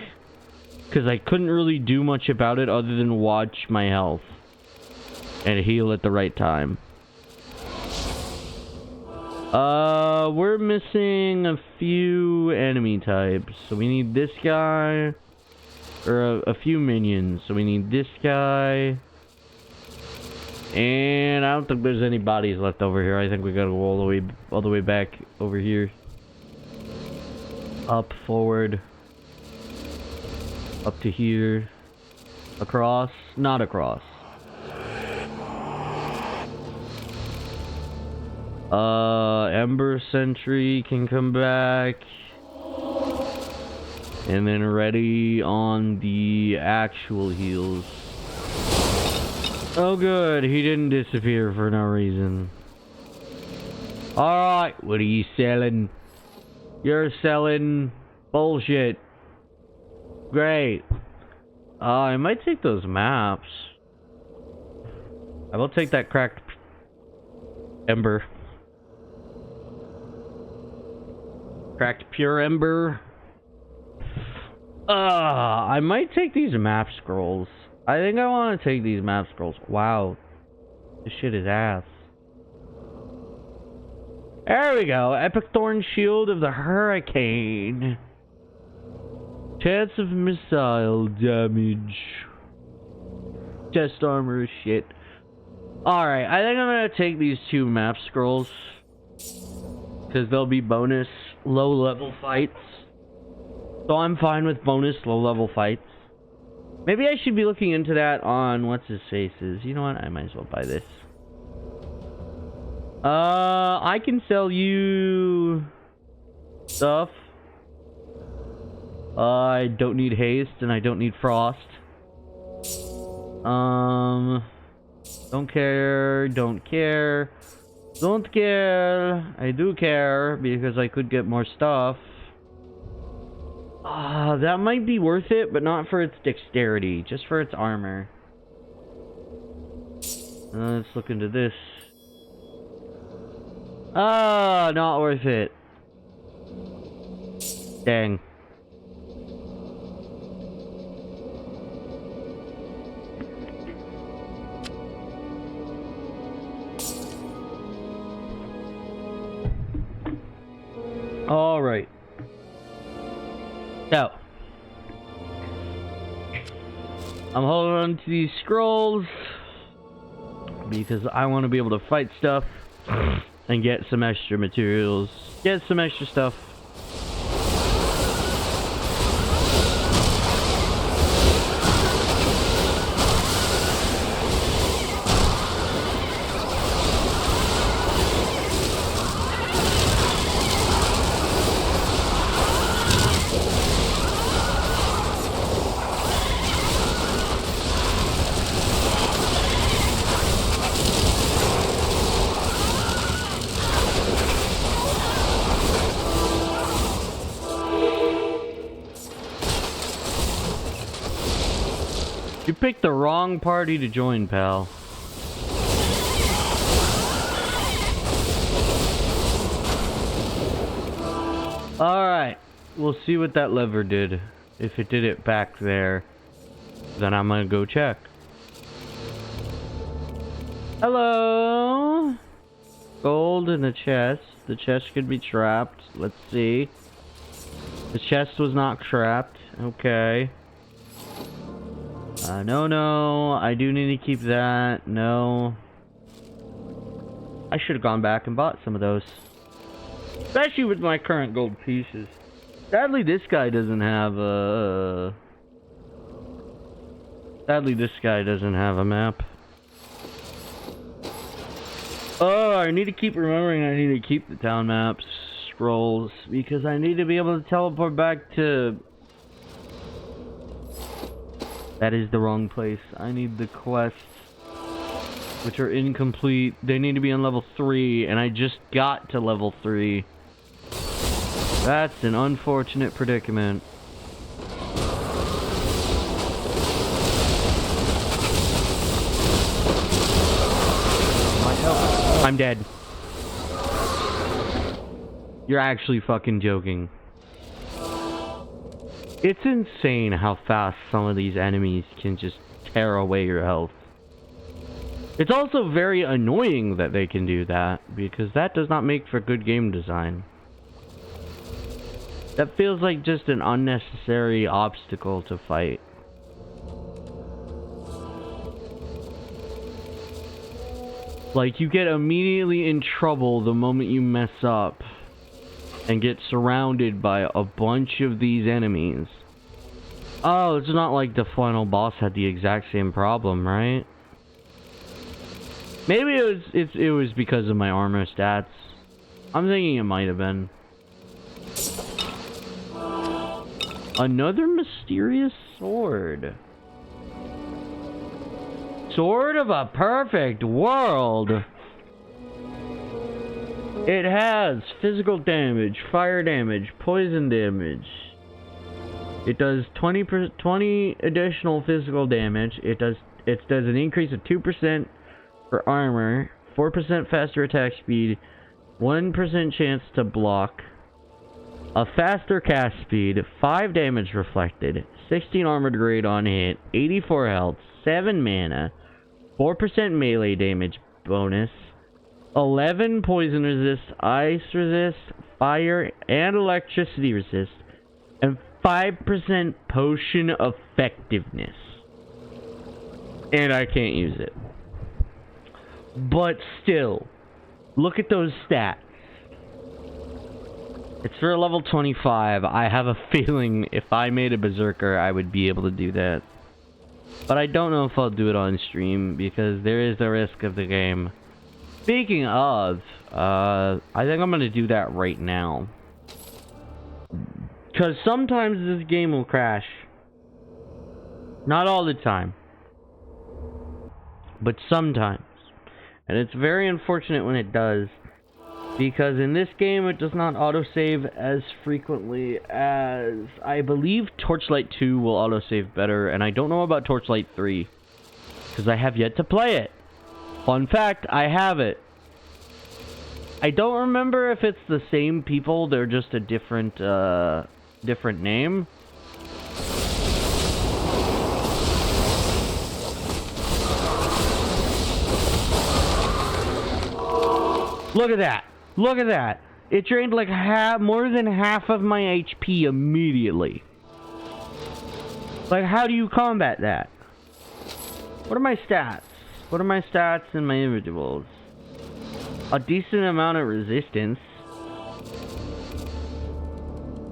Because I couldn't really do much about it other than watch my health and heal at the right time. We're missing a few enemy types. So we need this guy. Or a few minions. So we need this guy. And I don't think there's any bodies left over here. I think we gotta go all the way back over here. Up, forward. Up to here. Across. Not across. Ember Sentry can come back. And then ready on the actual heals. Oh good, he didn't disappear for no reason. Alright, what are you selling? You're selling bullshit. Great. I might take those maps. I will take that cracked ember. Cracked pure ember. I might take these map scrolls. I think I want to take these map scrolls. Wow. This shit is ass. There we go. Epic Thorn Shield of the Hurricane. Chance of missile damage. Chest armor shit. Alright, I think I'm gonna take these 2 map scrolls. Because they'll be bonus low level fights. So I'm fine with bonus low level fights. Maybe I should be looking into that on what's his faces. You know what? I might as well buy this. I can sell you stuff. I don't need haste and I don't need frost. Don't care, don't care. Don't care. I do care because I could get more stuff. That might be worth it, but not for its dexterity, just for its armor. Let's look into this. Not worth it. Dang. Alright. So. I'm holding on to these scrolls because I want to be able to fight stuff and get some extra materials. Get some extra stuff. You picked the wrong party to join, pal. Alright. We'll see what that lever did. If it did it back there, then I'm gonna go check. Hello? Gold in the chest. The chest could be trapped. Let's see. The chest was not trapped. Okay. No, I do need to keep that. No. I should have gone back and bought some of those. Especially with my current gold pieces. Sadly, this guy doesn't have a... Sadly, this guy doesn't have a map. Oh, I need to keep remembering I need to keep the town maps scrolls. Because I need to be able to teleport back to... That is the wrong place. I need the quests, which are incomplete. They need to be on level 3, and I just got to level 3. That's an unfortunate predicament. I'm dead. You're actually fucking joking. It's insane how fast some of these enemies can just tear away your health. It's also very annoying that they can do that, because that does not make for good game design. That feels like just an unnecessary obstacle to fight. Like, you get immediately in trouble the moment you mess up and get surrounded by a bunch of these enemies. Oh, it's not like the final boss had the exact same problem, right? Maybe it was because of my armor stats. I'm thinking it might have been. Another mysterious sword. Sword of a perfect world. It has physical damage, fire damage, poison damage. It does 20 additional physical damage. It does an increase of 2% for armor, 4% faster attack speed, 1% chance to block, a faster cast speed, 5 damage reflected, 16 armored grade on hit, 84 health, 7 mana, 4% melee damage bonus, 11 poison resist, ice resist, fire and electricity resist, and 5% potion effectiveness. And I can't use it. But still, look at those stats. It's for a level 25. I have a feeling if I made a berserker, I would be able to do that. But I don't know if I'll do it on stream, because there is the risk of the game. Speaking of, I think I'm going to do that right now. Because sometimes this game will crash. Not all the time. But sometimes. And it's very unfortunate when it does. Because in this game it does not autosave as frequently as... I believe Torchlight 2 will autosave better. And I don't know about Torchlight 3. Because I have yet to play it. Fun fact, I have it. I don't remember if it's the same people. They're just a different name. Look at that. Look at that. It drained like more than half of my HP immediately. Like, how do you combat that? What are my stats? What are my stats in my individuals? A decent amount of resistance.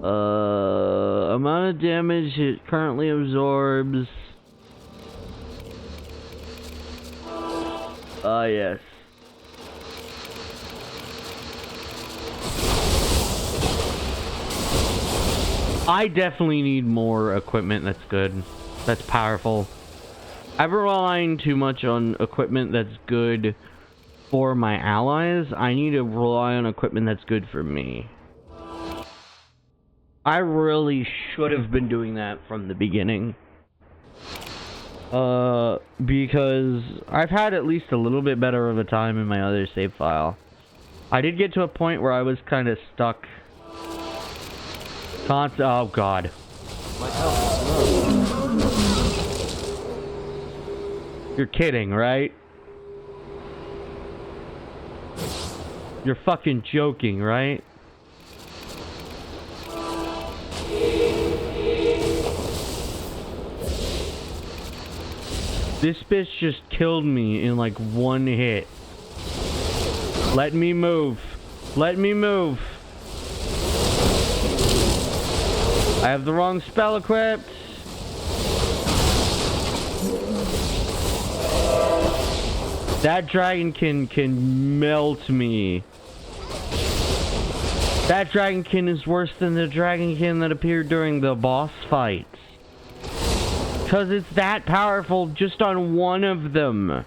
Amount of damage it currently absorbs. Yes. I definitely need more equipment that's good, that's powerful. I've been relying too much on equipment that's good for my allies. I need to rely on equipment that's good for me. I really should have been doing that from the beginning. Because I've had at least a little bit better of a time in my other save file. I did get to a point where I was kind of stuck. Oh god. My health is low. You're kidding, right? You're fucking joking, right? This bitch just killed me in like one hit. Let me move. Let me move. I have the wrong spell equipped. That dragonkin can melt me. That dragonkin is worse than the dragonkin that appeared during the boss fights. Because it's that powerful just on one of them.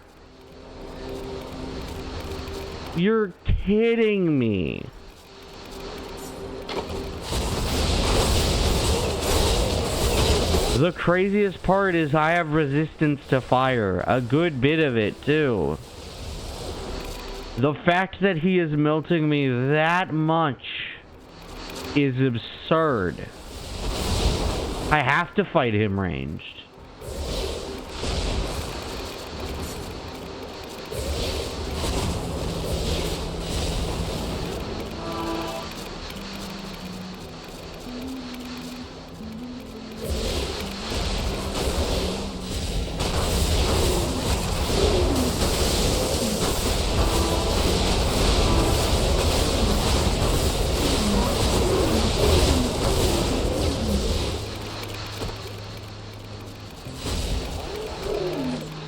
You're kidding me. The craziest part is I have resistance to fire. A good bit of it, too. The fact that he is melting me that much is absurd. I have to fight him ranged.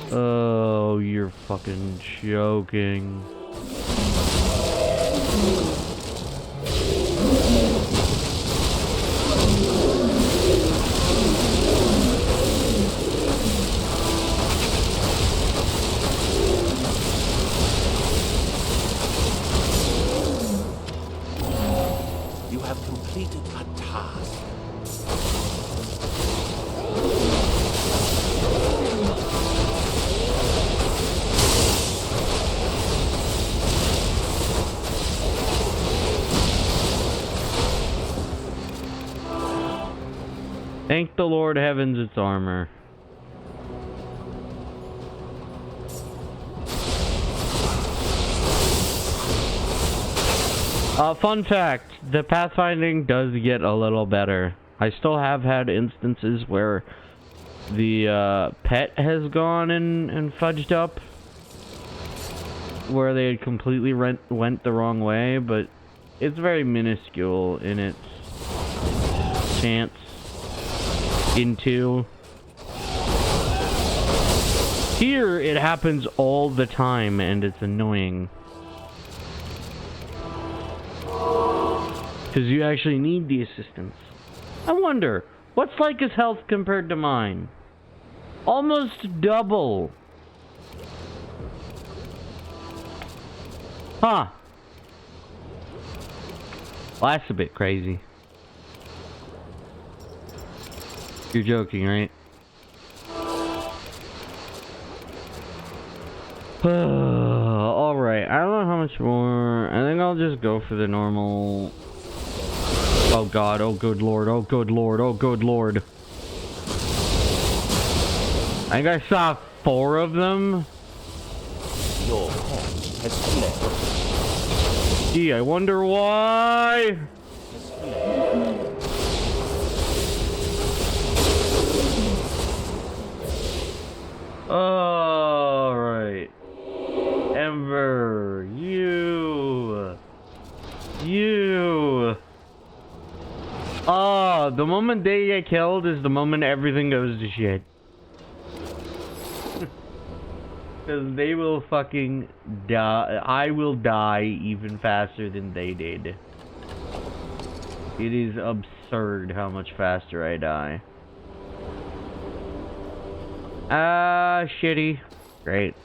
Oh, you're fucking joking. You have completed a task. Thank the Lord heavens it's armor. Fun fact, the pathfinding does get a little better. I still have had instances where the pet has gone and fudged up, where they had completely went the wrong way, but it's very minuscule in its chance into. Here it happens all the time and it's annoying. Because you actually need the assistance. I wonder, what's Leica's health compared to mine? Almost double. Huh. Well, that's a bit crazy. You're joking, right? Alright, I don't know how much more. I think I'll just go for the normal. Oh god, oh good lord, oh good lord, oh good lord. I think I saw 4 of them. Your pet has fled. Gee, I wonder why. Has fled. Alright. Ember, you. Oh, the moment they get killed is the moment everything goes to shit. Because they will fucking die. I will die even faster than they did. It is absurd how much faster I die. Shitty. Great.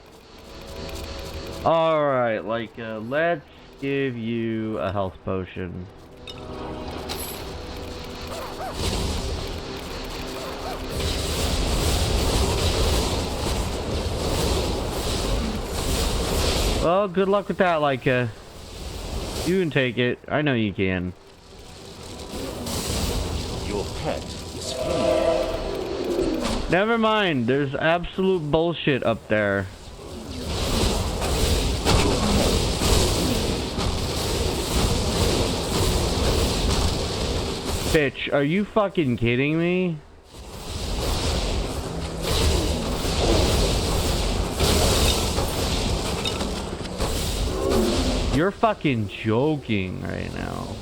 Alright, like, let's give you a health potion. Well, good luck with that, Leica. You can take it. I know you can. Your pet is fleeing. Never mind. There's absolute bullshit up there. Bitch, are you fucking kidding me? You're fucking joking right now.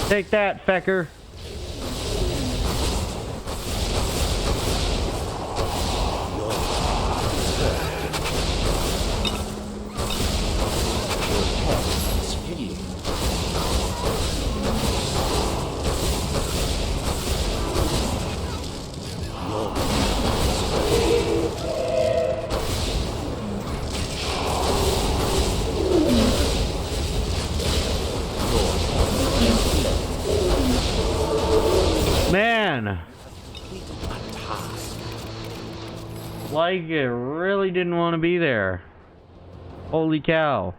Take that, fecker. Man, like it really didn't want to be there. Holy cow.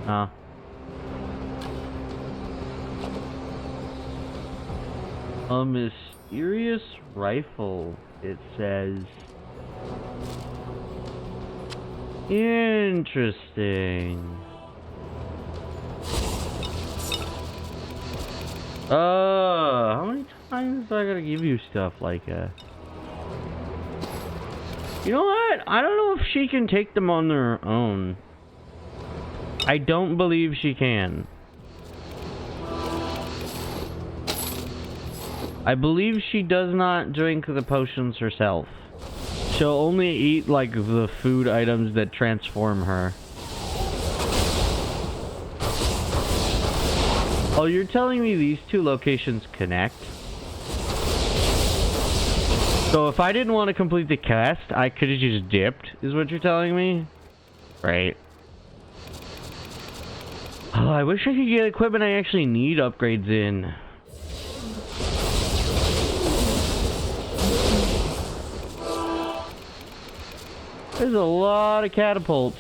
Huh. A mysterious rifle, it says. Interesting. How many times do I gotta give you stuff like that? You know what? I don't know if she can take them on their own. I don't believe she can. I believe she does not drink the potions herself. She'll only eat, like, the food items that transform her. Oh, you're telling me these two locations connect? So if I didn't want to complete the quest, I could have just dipped, is what you're telling me? Right. Oh, I wish I could get equipment I actually need upgrades in. There's a lot of catapults.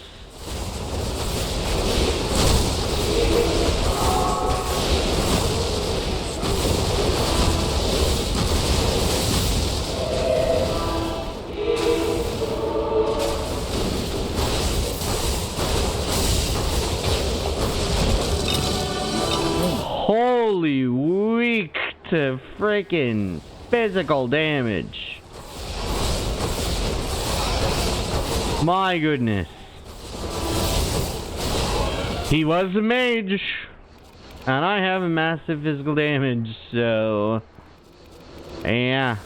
Holy weak to freaking physical damage. My goodness. He was a mage. And I have a massive physical damage, so... yeah.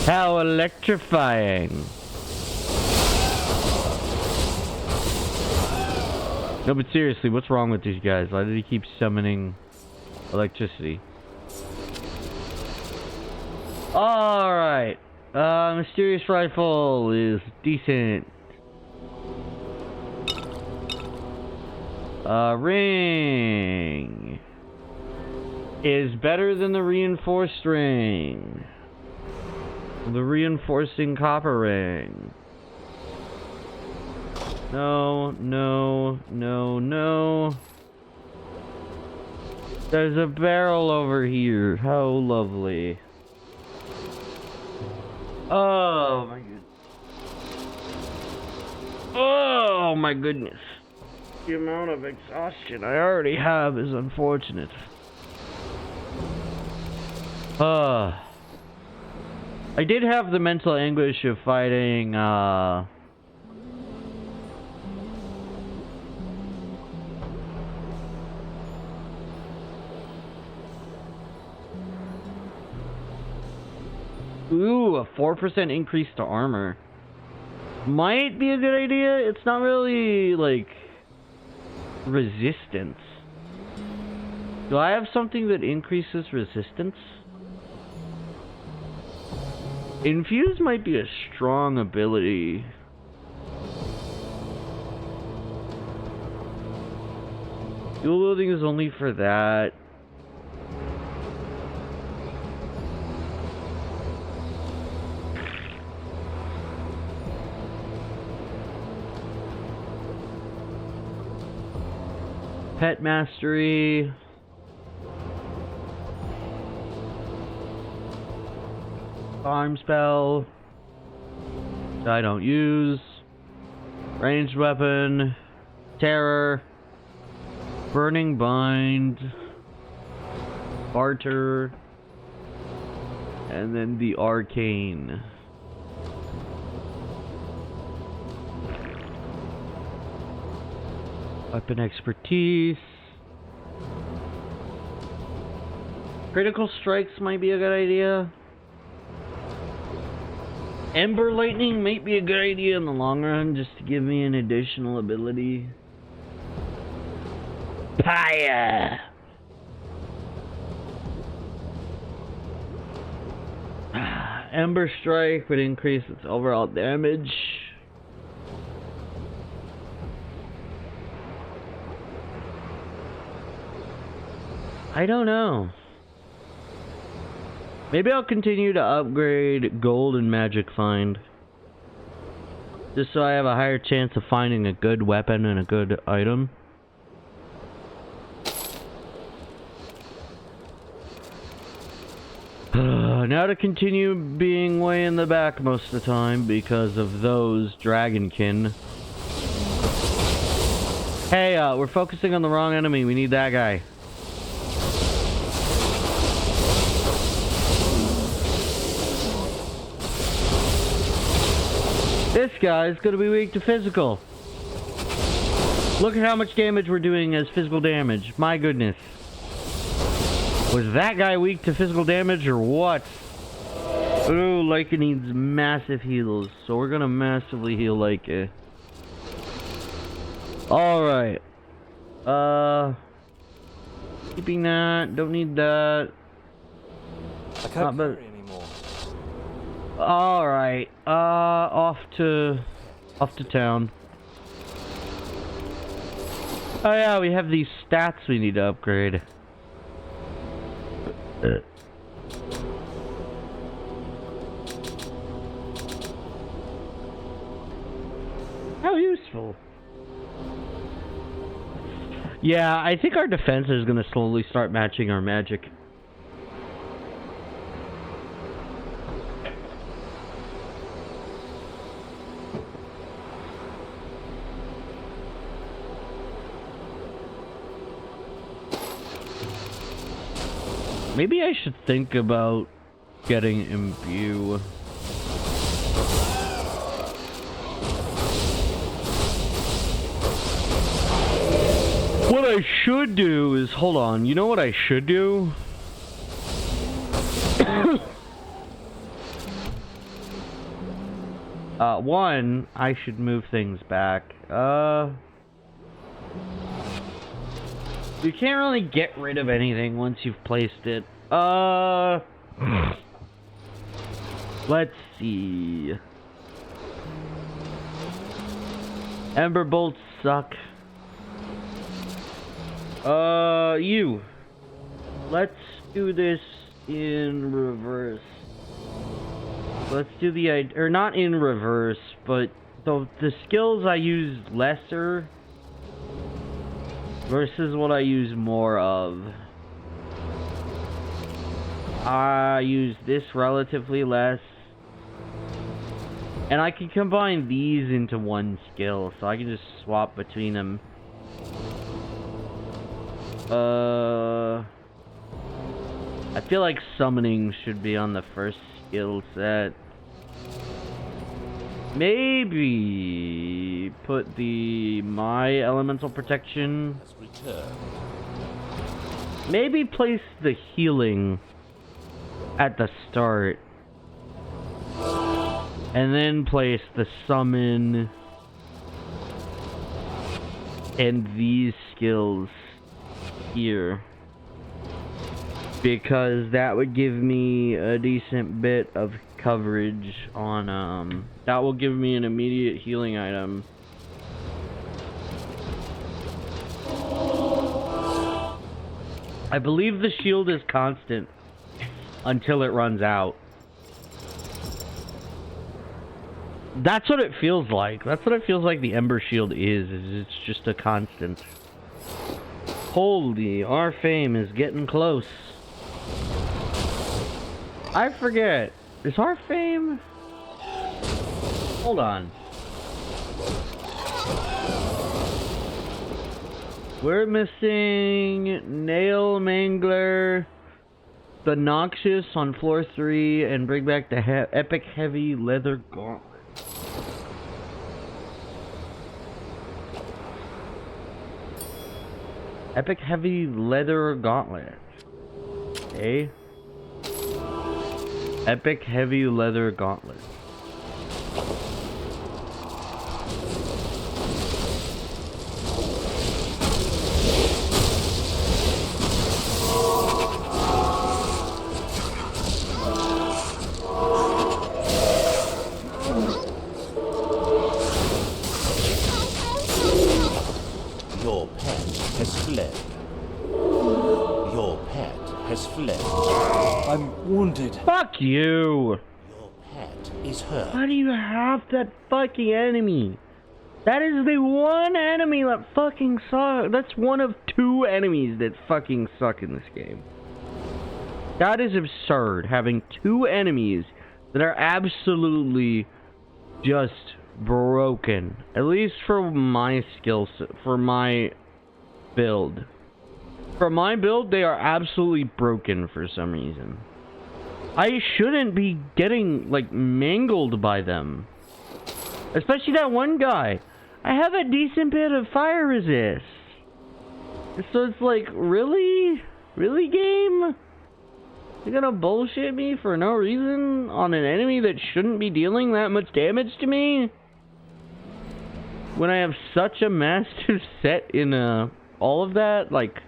How electrifying. No, but seriously, what's wrong with these guys? Why did he keep summoning electricity? Alright. Mysterious rifle is decent. Ring is better than the reinforced ring. The reinforcing copper ring. No, no, no, no. There's a barrel over here. How lovely. Oh my goodness. Oh my goodness. The amount of exhaustion I already have is unfortunate. I did have the mental anguish of fighting, Ooh, a 4% increase to armor. Might be a good idea. It's not really, like, resistance. Do I have something that increases resistance? Infuse might be a strong ability. Dual wielding is only for that. Pet mastery. Farm spell, which I don't use. Ranged weapon. Terror. Burning bind. Barter. And then the arcane. Weapon expertise. Critical strikes might be a good idea. Ember lightning might be a good idea in the long run, just to give me an additional ability. Fire! Ember strike would increase its overall damage. I don't know. Maybe I'll continue to upgrade gold and magic find. Just so I have a higher chance of finding a good weapon and a good item. Now to continue being way in the back most of the time because of those dragonkin. Hey, we're focusing on the wrong enemy. We need that guy. This guy's gonna be weak to physical. Look at how much damage we're doing as physical damage. My goodness. Was that guy weak to physical damage or what? Ooh, Leica needs massive heals, so we're gonna massively heal Leica. Alright. Keeping that. Don't need that. I can't carry anymore. Alright. Off to town. Oh yeah, we have these stats we need to upgrade. How useful. Yeah, I think our defense is gonna slowly start matching our magic. Maybe I should think about getting imbue. What I should do is, hold on, you know what I should do? One, I should move things back. You can't really get rid of anything once you've placed it. Let's see. Ember bolts suck. You. Let's do this in reverse. Let's do or not in reverse, but the skills I use lesser versus what I use more of. I use this relatively less. And I can combine these into one skill, so I can just swap between them. I feel like summoning should be on the first skill set. Maybe put my elemental protection. Has returned. Maybe place the healing at the start. And then place the summon and these skills here. Because that would give me a decent bit of coverage on, that will give me an immediate healing item. I believe the shield is constant until it runs out. That's what it feels like. That's what it feels like the Ember Shield is it's just a constant. Holy, our fame is getting close. I forget. Is our fame? Hold on. We're missing Nail Mangler, the Noxious on floor 3, and bring back the Epic Heavy Leather Gauntlet. Epic Heavy Leather Gauntlet. Okay. Epic Heavy Leather Gauntlet. Your pet has fled. Your pet has fled. I'm wounded. Fuck you! Your pet is hurt. Why do you have that fucking enemy? That is the one enemy that fucking sucks. That's one of 2 enemies that fucking suck in this game. That is absurd, having 2 enemies that are absolutely just broken. At least for my skill set, for my build. For my build, they are absolutely broken for some reason. I shouldn't be getting, like, mangled by them. Especially that one guy. I have a decent bit of fire resist. So it's like, really? Really, game? You're gonna bullshit me for no reason on an enemy that shouldn't be dealing that much damage to me? When I have such a massive set in all of that, like,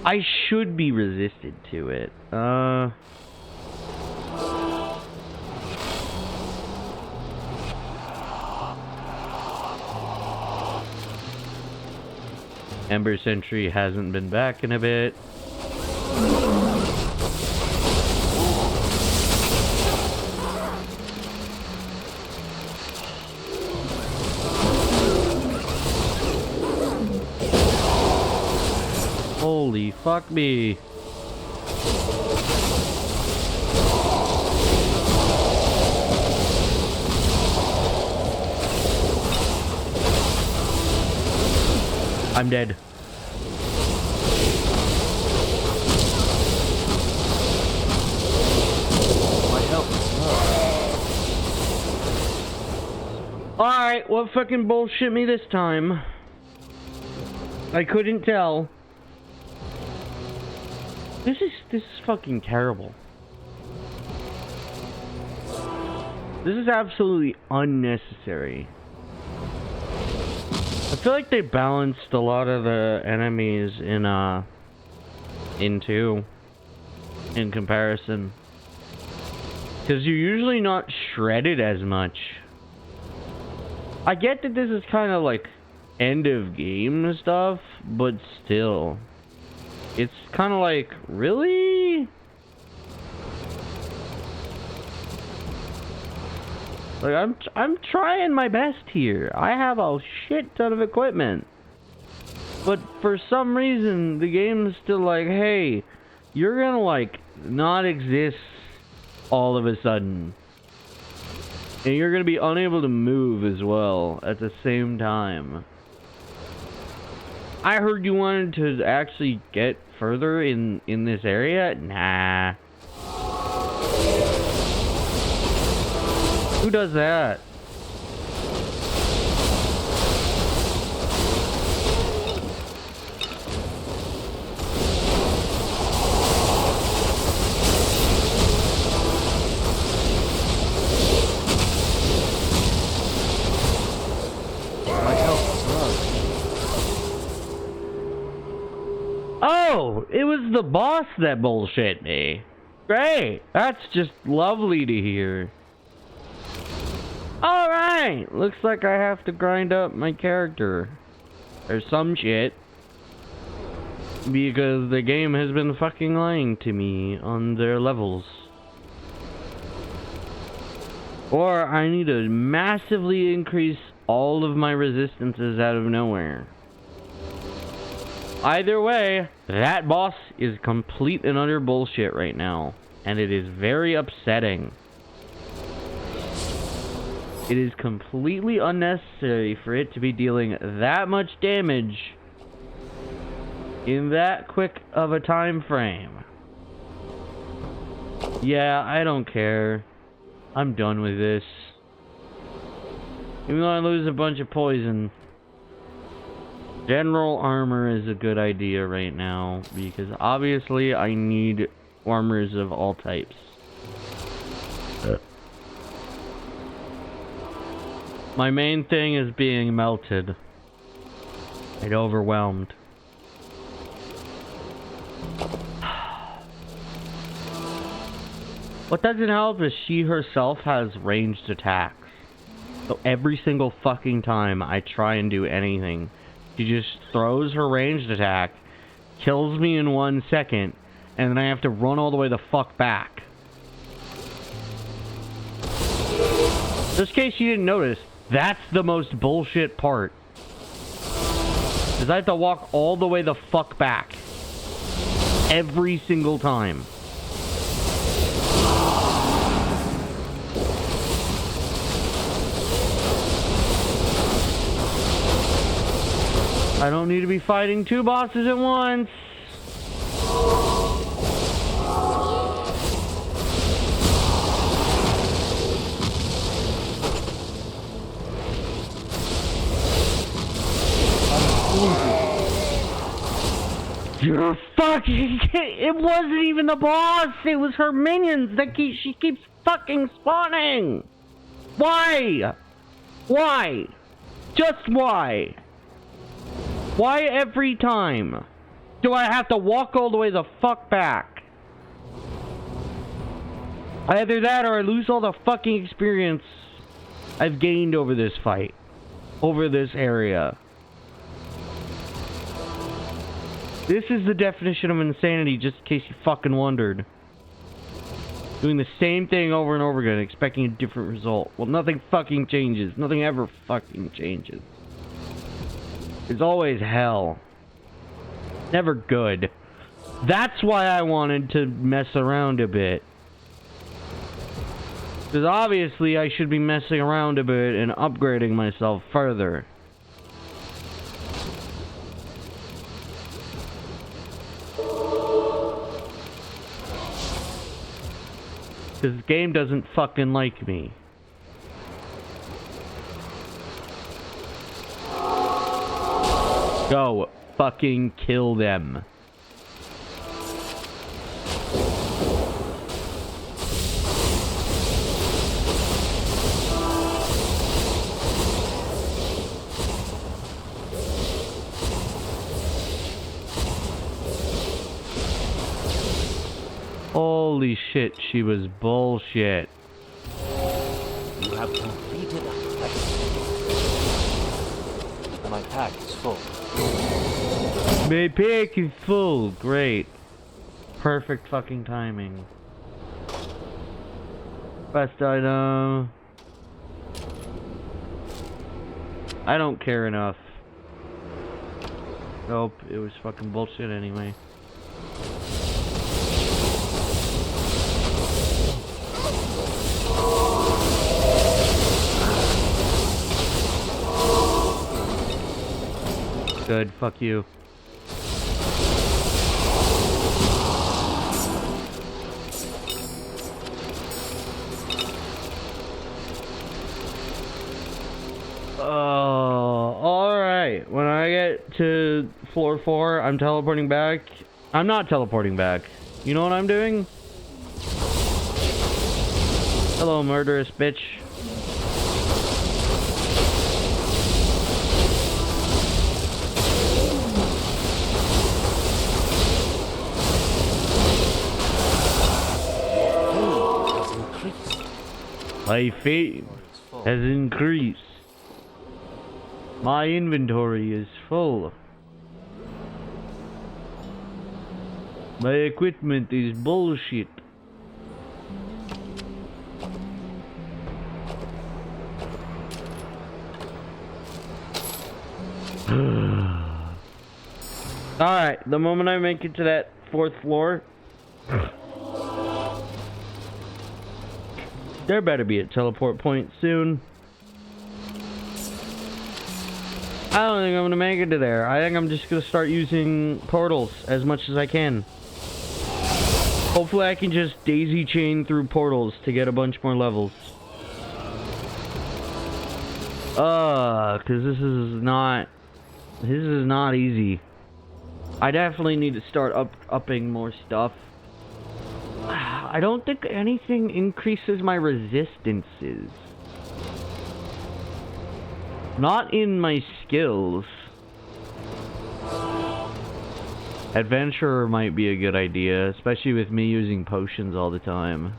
I should be resisted to it. Ember Sentry hasn't been back in a bit. Holy fuck me. I'm dead. My health is low. Alright, what fucking bullshit me this time? I couldn't tell. This is fucking terrible. This is absolutely unnecessary. I feel like they balanced a lot of the enemies in 2 in comparison. Because you're usually not shredded as much. I get that this is kind of like end of game stuff, but still. It's kind of like, really? Like, I'm trying my best here. I have a shit ton of equipment. But for some reason, the game is still like, hey, you're gonna, like, not exist all of a sudden. And you're gonna be unable to move as well at the same time. I heard you wanted to actually get further in this area? Nah. Who does that? My health is low. Oh, it was the boss that bullshit me. Great. That's just lovely to hear. Alright, looks like I have to grind up my character. Or some shit. Because the game has been fucking lying to me on their levels. Or I need to massively increase all of my resistances out of nowhere. Either way, that boss is complete and utter bullshit right now. And it is very upsetting. It is completely unnecessary for it to be dealing that much damage in that quick of a time frame. Yeah, I don't care. I'm done with this. Even though I lose a bunch of poison, general armor is a good idea right now, because obviously I need armors of all types. My main thing is being melted and overwhelmed. What doesn't help is she herself has ranged attacks. So every single fucking time I try and do anything, she just throws her ranged attack, kills me in 1 second, and then I have to run all the way the fuck back. Just in case you didn't notice, that's the most bullshit part. Is I have to walk all the way the fuck back. Every single time. I don't need to be fighting 2 bosses at once. You're fucking... It wasn't even the boss! It was her minions that she keeps fucking spawning! Why? Why? Just why? Why every time do I have to walk all the way the fuck back? Either that or I lose all the fucking experience I've gained over this fight. Over this area. This is the definition of insanity, just in case you fucking wondered. Doing the same thing over and over again, expecting a different result. Well, nothing fucking changes. Nothing ever fucking changes. It's always hell. Never good. That's why I wanted to mess around a bit. Because obviously I should be messing around a bit and upgrading myself further. This game doesn't fucking like me. Go fucking kill them. Holy shit, she was bullshit. You have completed a quest. My pack is full. My pack is full. Great. Perfect fucking timing. Quest item. I don't care enough. Nope, it was fucking bullshit anyway. Good, fuck you. Alright. When I get to floor 4, I'm teleporting back. I'm not teleporting back. You know what I'm doing? Hello, murderous bitch. My fame has increased. My inventory is full. My equipment is bullshit. Alright, the moment I make it to that 4th floor, there better be a teleport point soon. I don't think I'm gonna make it to there. I think I'm just gonna start using portals as much as I can. Hopefully I can just daisy chain through portals to get a bunch more levels. Cause this is not easy. I definitely need to start upping more stuff. I don't think anything increases my resistances. Not in my skills. Adventurer might be a good idea, especially with me using potions all the time.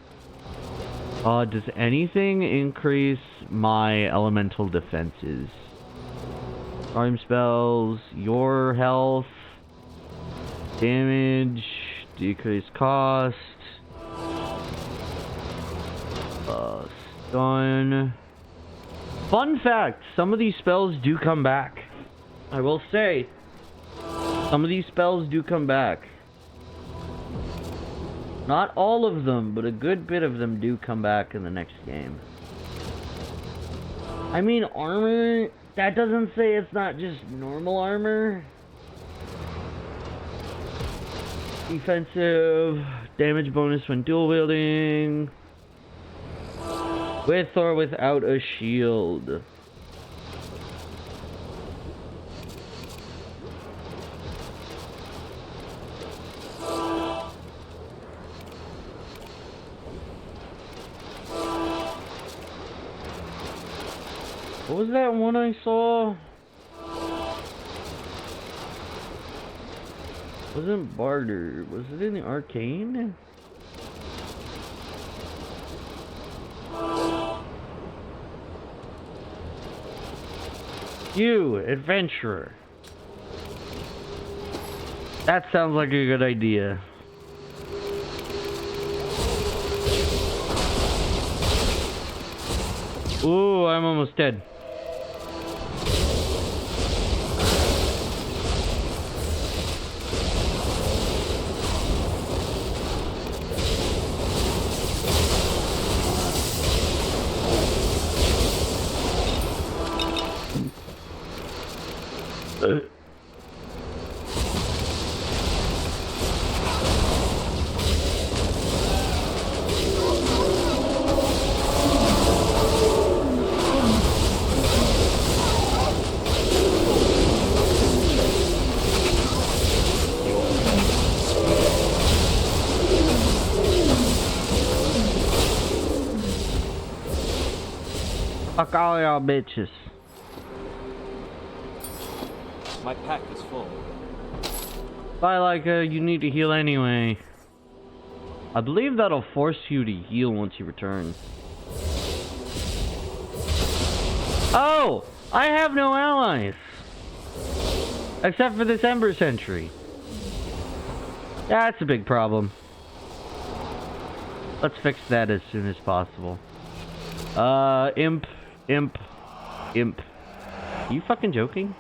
Does anything increase my elemental defenses? Charm spells, your health, damage, decreased cost, stun. Fun fact, some of these spells do come back. I will say, some of these spells do come back. Not all of them, but a good bit of them do come back in the next game. I mean, armor, that doesn't say it's not just normal armor. Defensive, damage bonus when dual wielding. With or without a shield. What was that one I saw? Wasn't barter. Was it in the arcane? You, adventurer. That sounds like a good idea. Ooh, I'm almost dead. Fuck all y'all bitches. My pack is full. Bye, Leica. You need to heal anyway. I believe that'll force you to heal once you return. Oh! I have no allies! Except for this Ember Sentry. That's a big problem. Let's fix that as soon as possible. Imp. Are you fucking joking?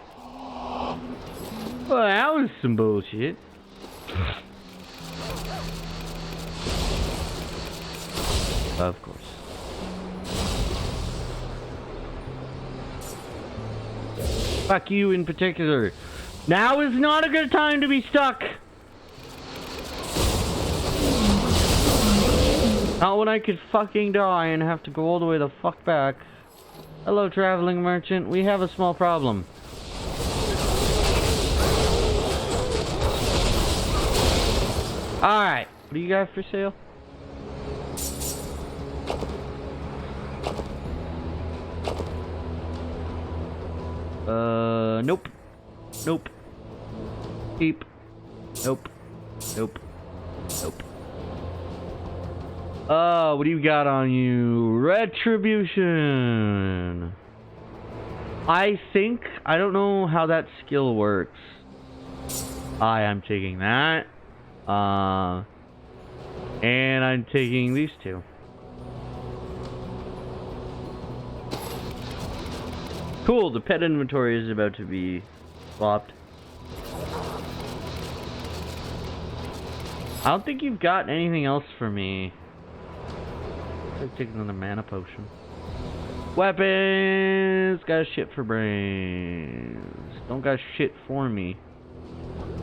Well, that was some bullshit. Of course. Fuck you in particular. Now is not a good time to be stuck. Not when I could fucking die and have to go all the way the fuck back. Hello, traveling merchant. We have a small problem. Alright. What do you got for sale? Nope. Nope. Keep. Nope. Nope. Nope. What do you got on you? Retribution. I don't know how that skill works. I am taking that. And I'm taking these two. Cool, the pet inventory is about to be swapped. I don't think you've got anything else for me. I'll take another mana potion. Weapons! Got shit for brains. Don't got shit for me.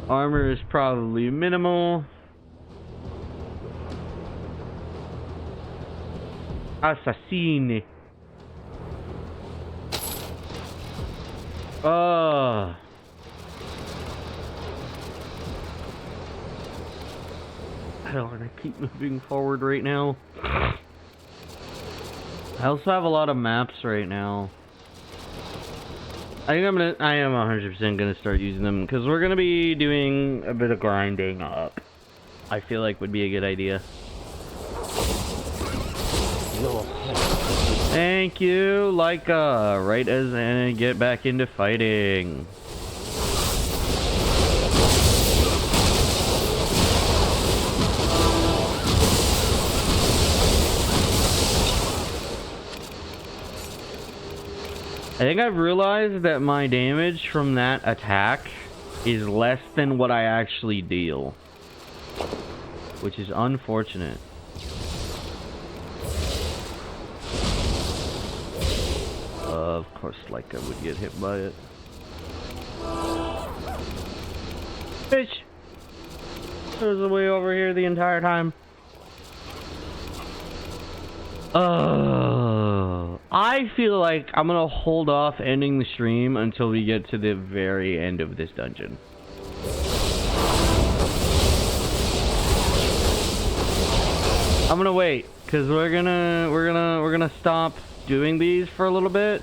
Armor is probably minimal. Assassine. I don't want to keep moving forward right now. I also have a lot of maps right now. I am 100% gonna start using them because we're gonna be doing a bit of grinding up. I feel like would be a good idea. Thank you, Leica. Right as I get back into fighting. I think I've realized that my damage from that attack is less than what I actually deal, which is unfortunate. Of course, like I would get hit by it. Bitch! There's a way over here the entire time. I feel like I'm gonna hold off ending the stream until we get to the very end of this dungeon. I'm gonna wait, cause we're gonna stop doing these for a little bit,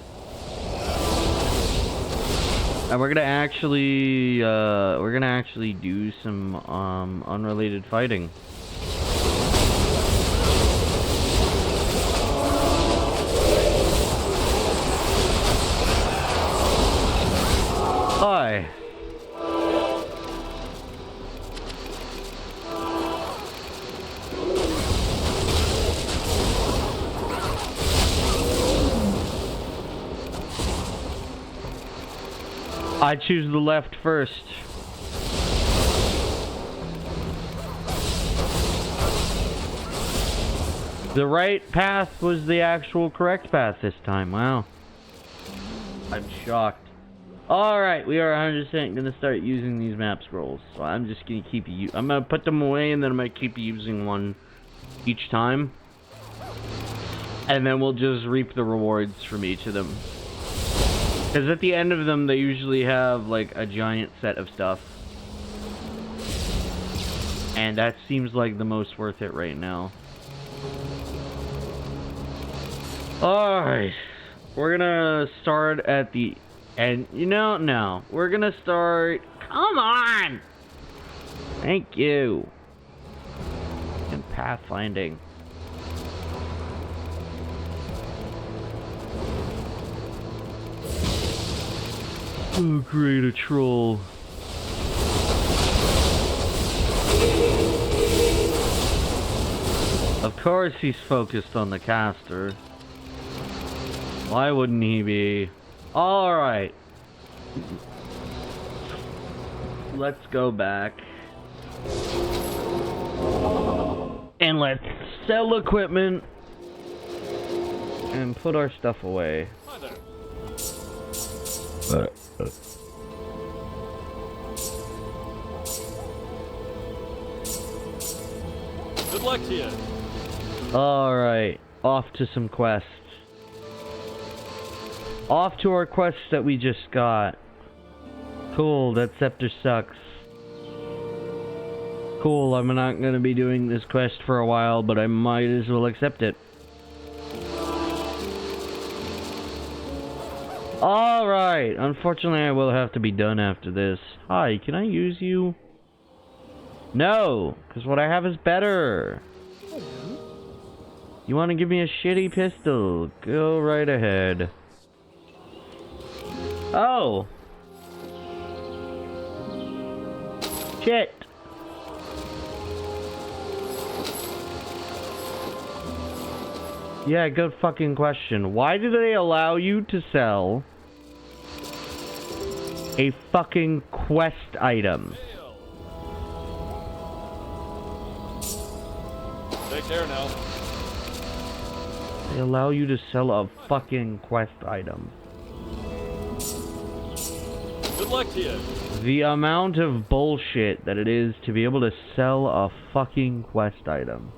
and we're gonna actually do some unrelated fighting. Hi. I choose the left first. The right path was the actual correct path this time. Wow. I'm shocked. Alright, we are 100% gonna start using these map scrolls. So I'm just gonna I'm gonna put them away and then I'm gonna keep using one each time. And then we'll just reap the rewards from each of them. Because at the end of them, they usually have like a giant set of stuff. And that seems like the most worth it right now. Alright. We're gonna start at the end. You know, no. We're gonna start... Come on! Thank you. And pathfinding. Oh, great, a troll. Of course he's focused on the caster. Why wouldn't he be? Alright. Let's go back. And let's sell equipment. And put our stuff away. Hi there. Good luck to you. Alright, off to some quests. Off to our quests that we just got. Cool, that scepter sucks. Cool, I'm not gonna be doing this quest for a while, but I might as well accept it. Alright, unfortunately I will have to be done after this. Hi, can I use you? No, because what I have is better. You want to give me a shitty pistol? Go right ahead. Oh! Shit! Yeah, good fucking question. Why do they allow you to sell a fucking quest item? Take care now. They allow you to sell a fucking quest item. Good luck to you. The amount of bullshit that it is to be able to sell a fucking quest item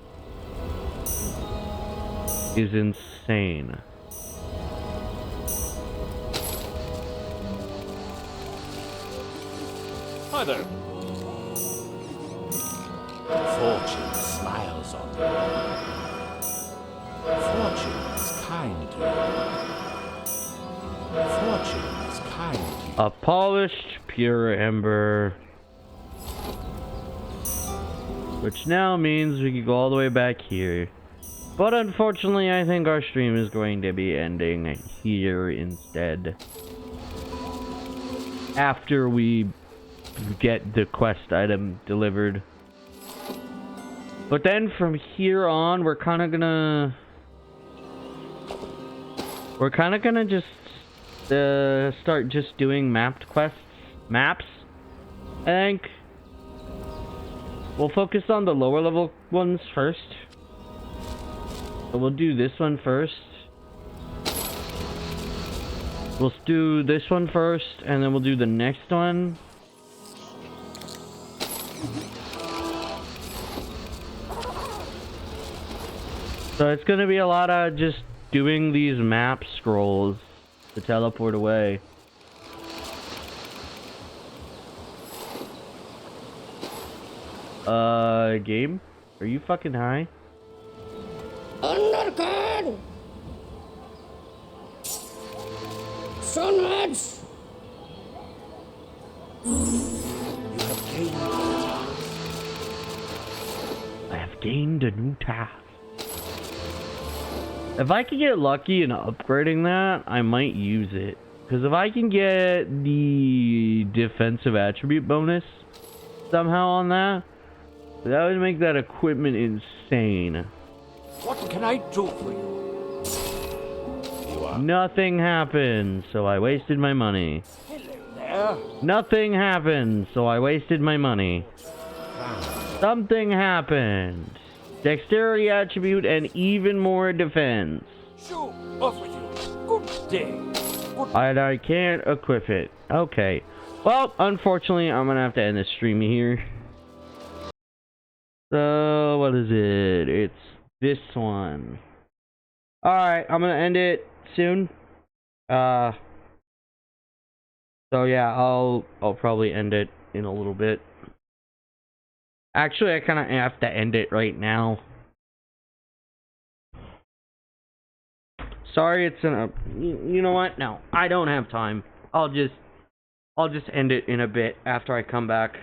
is insane. Hi there. Fortune smiles on you. Fortune is kind to you. Fortune is kind to you. A polished pure ember. Which now means we can go all the way back here. But unfortunately, I think our stream is going to be ending here instead. After we get the quest item delivered. But then from here on, we're kind of gonna just start just doing mapped quests. Maps, I think. We'll focus on the lower level ones first. So we'll do this one first. We'll do this one first, and then we'll do the next one. So it's gonna be a lot of just doing these map scrolls to teleport away. Game? Are you fucking high? Undercard! Sunrise! You have gained a task. I have gained a new task. If I can get lucky in upgrading that, I might use it. Because if I can get the defensive attribute bonus somehow on that, that would make that equipment insane. What can I do for you? You are. Nothing happened, so I wasted my money. Hello there. Nothing happened, so I wasted my money. Something happened. Dexterity attribute and even more defense. Sure, offer you. Good day. And I can't equip it. Okay. Well, unfortunately, I'm gonna have to end this stream here. So, what is it? It's this one. Alright, I'm gonna end it soon. So yeah, I'll probably end it in a little bit. Actually, I kind of have to end it right now. Sorry, it's in a... You know what? No, I don't have time. I'll just end it in a bit after I come back.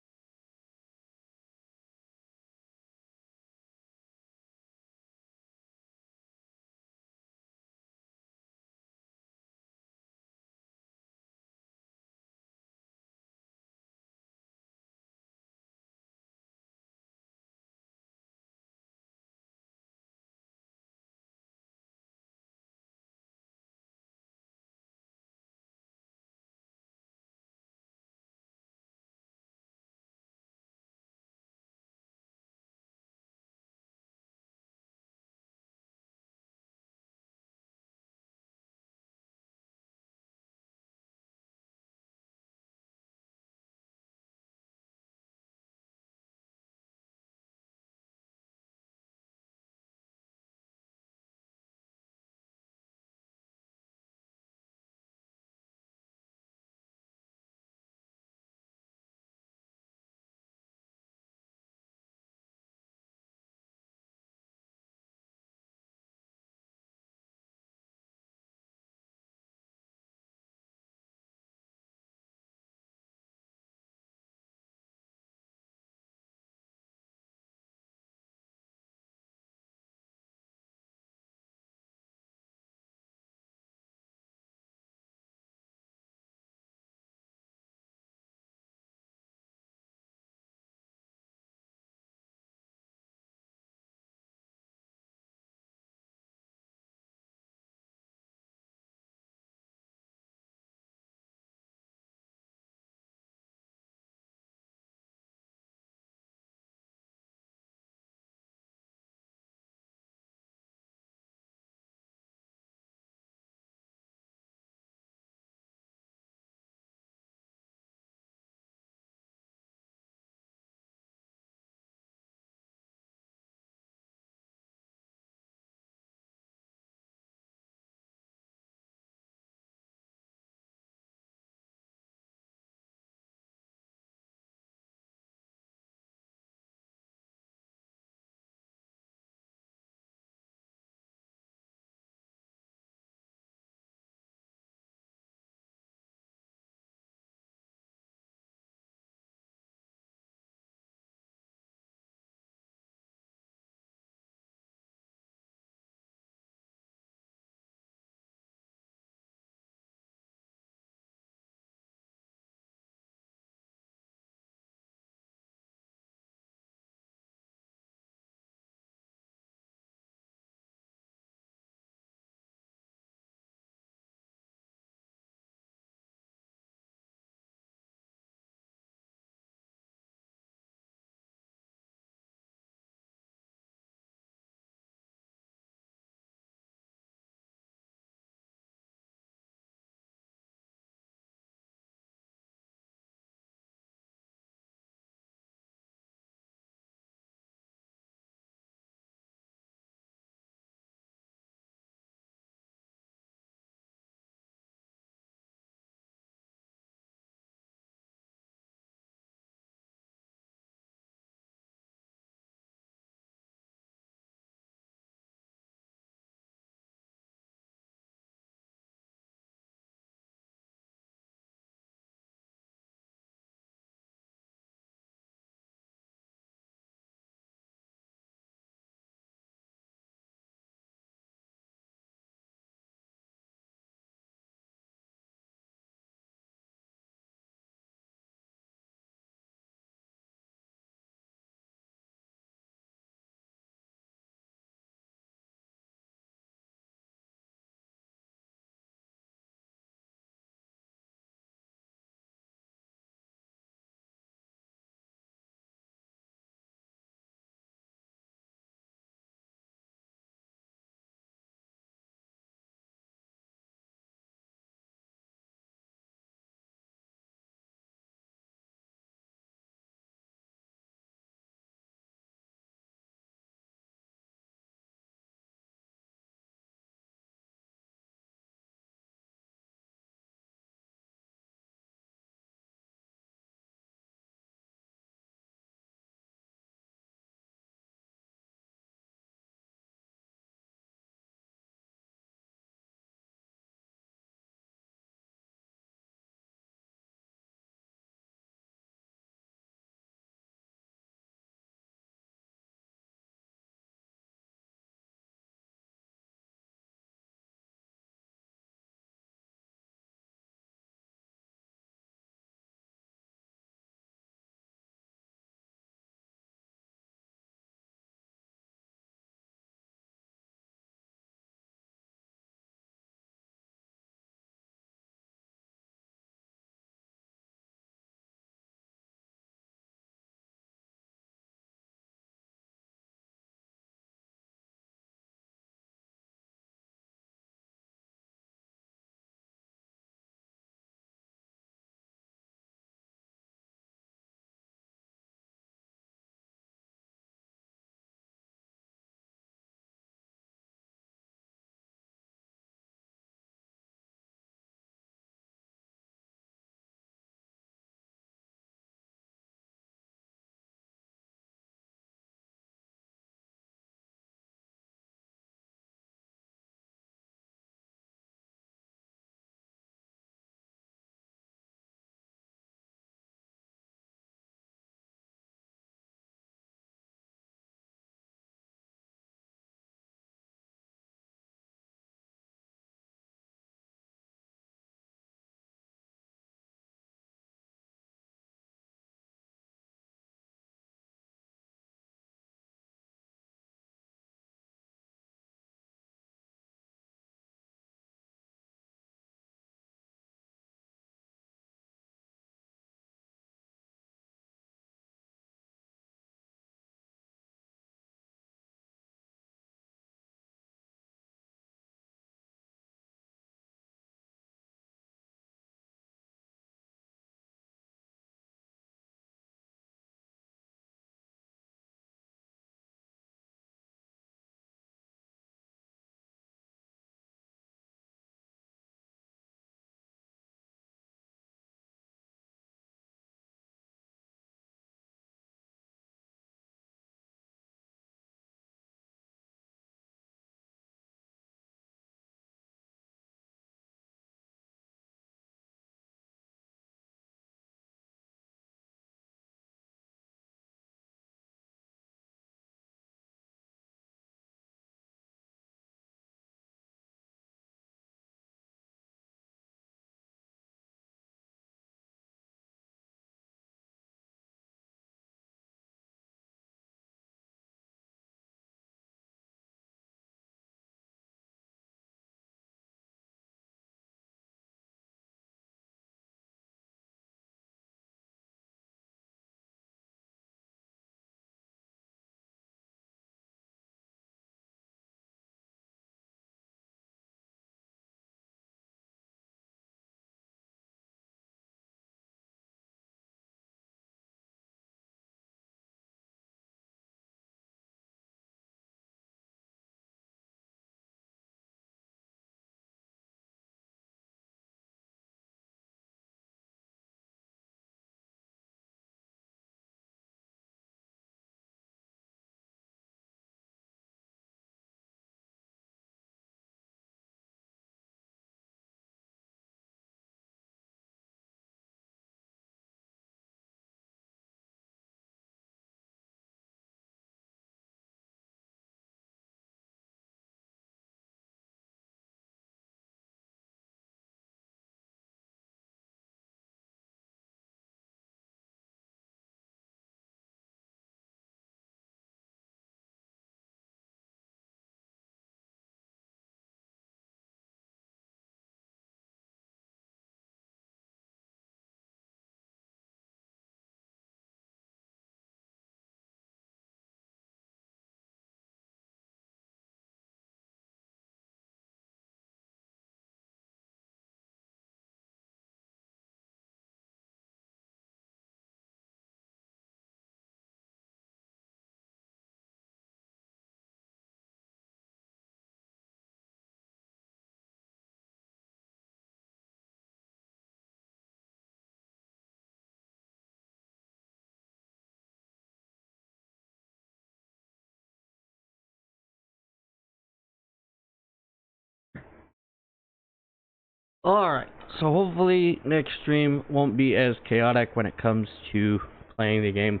Alright, so hopefully next stream won't be as chaotic when it comes to playing the game.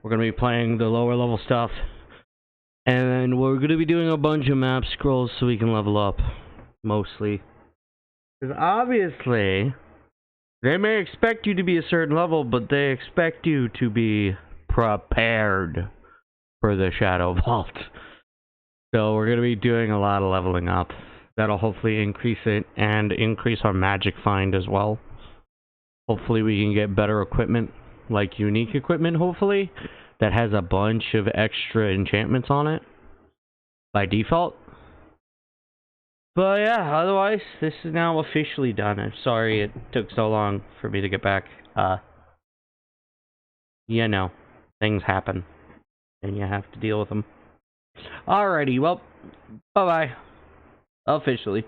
We're going to be playing the lower level stuff. And we're going to be doing a bunch of map scrolls so we can level up. Mostly. Because obviously, they may expect you to be a certain level, but they expect you to be prepared for the Shadow Vault. So we're going to be doing a lot of leveling up. That'll hopefully increase it and increase our magic find as well. Hopefully we can get better equipment, like unique equipment hopefully, that has a bunch of extra enchantments on it by default. But yeah, otherwise this is now officially done. I'm sorry it took so long for me to get back. You know, things happen and you have to deal with them. Alrighty, well, bye-bye. Officially.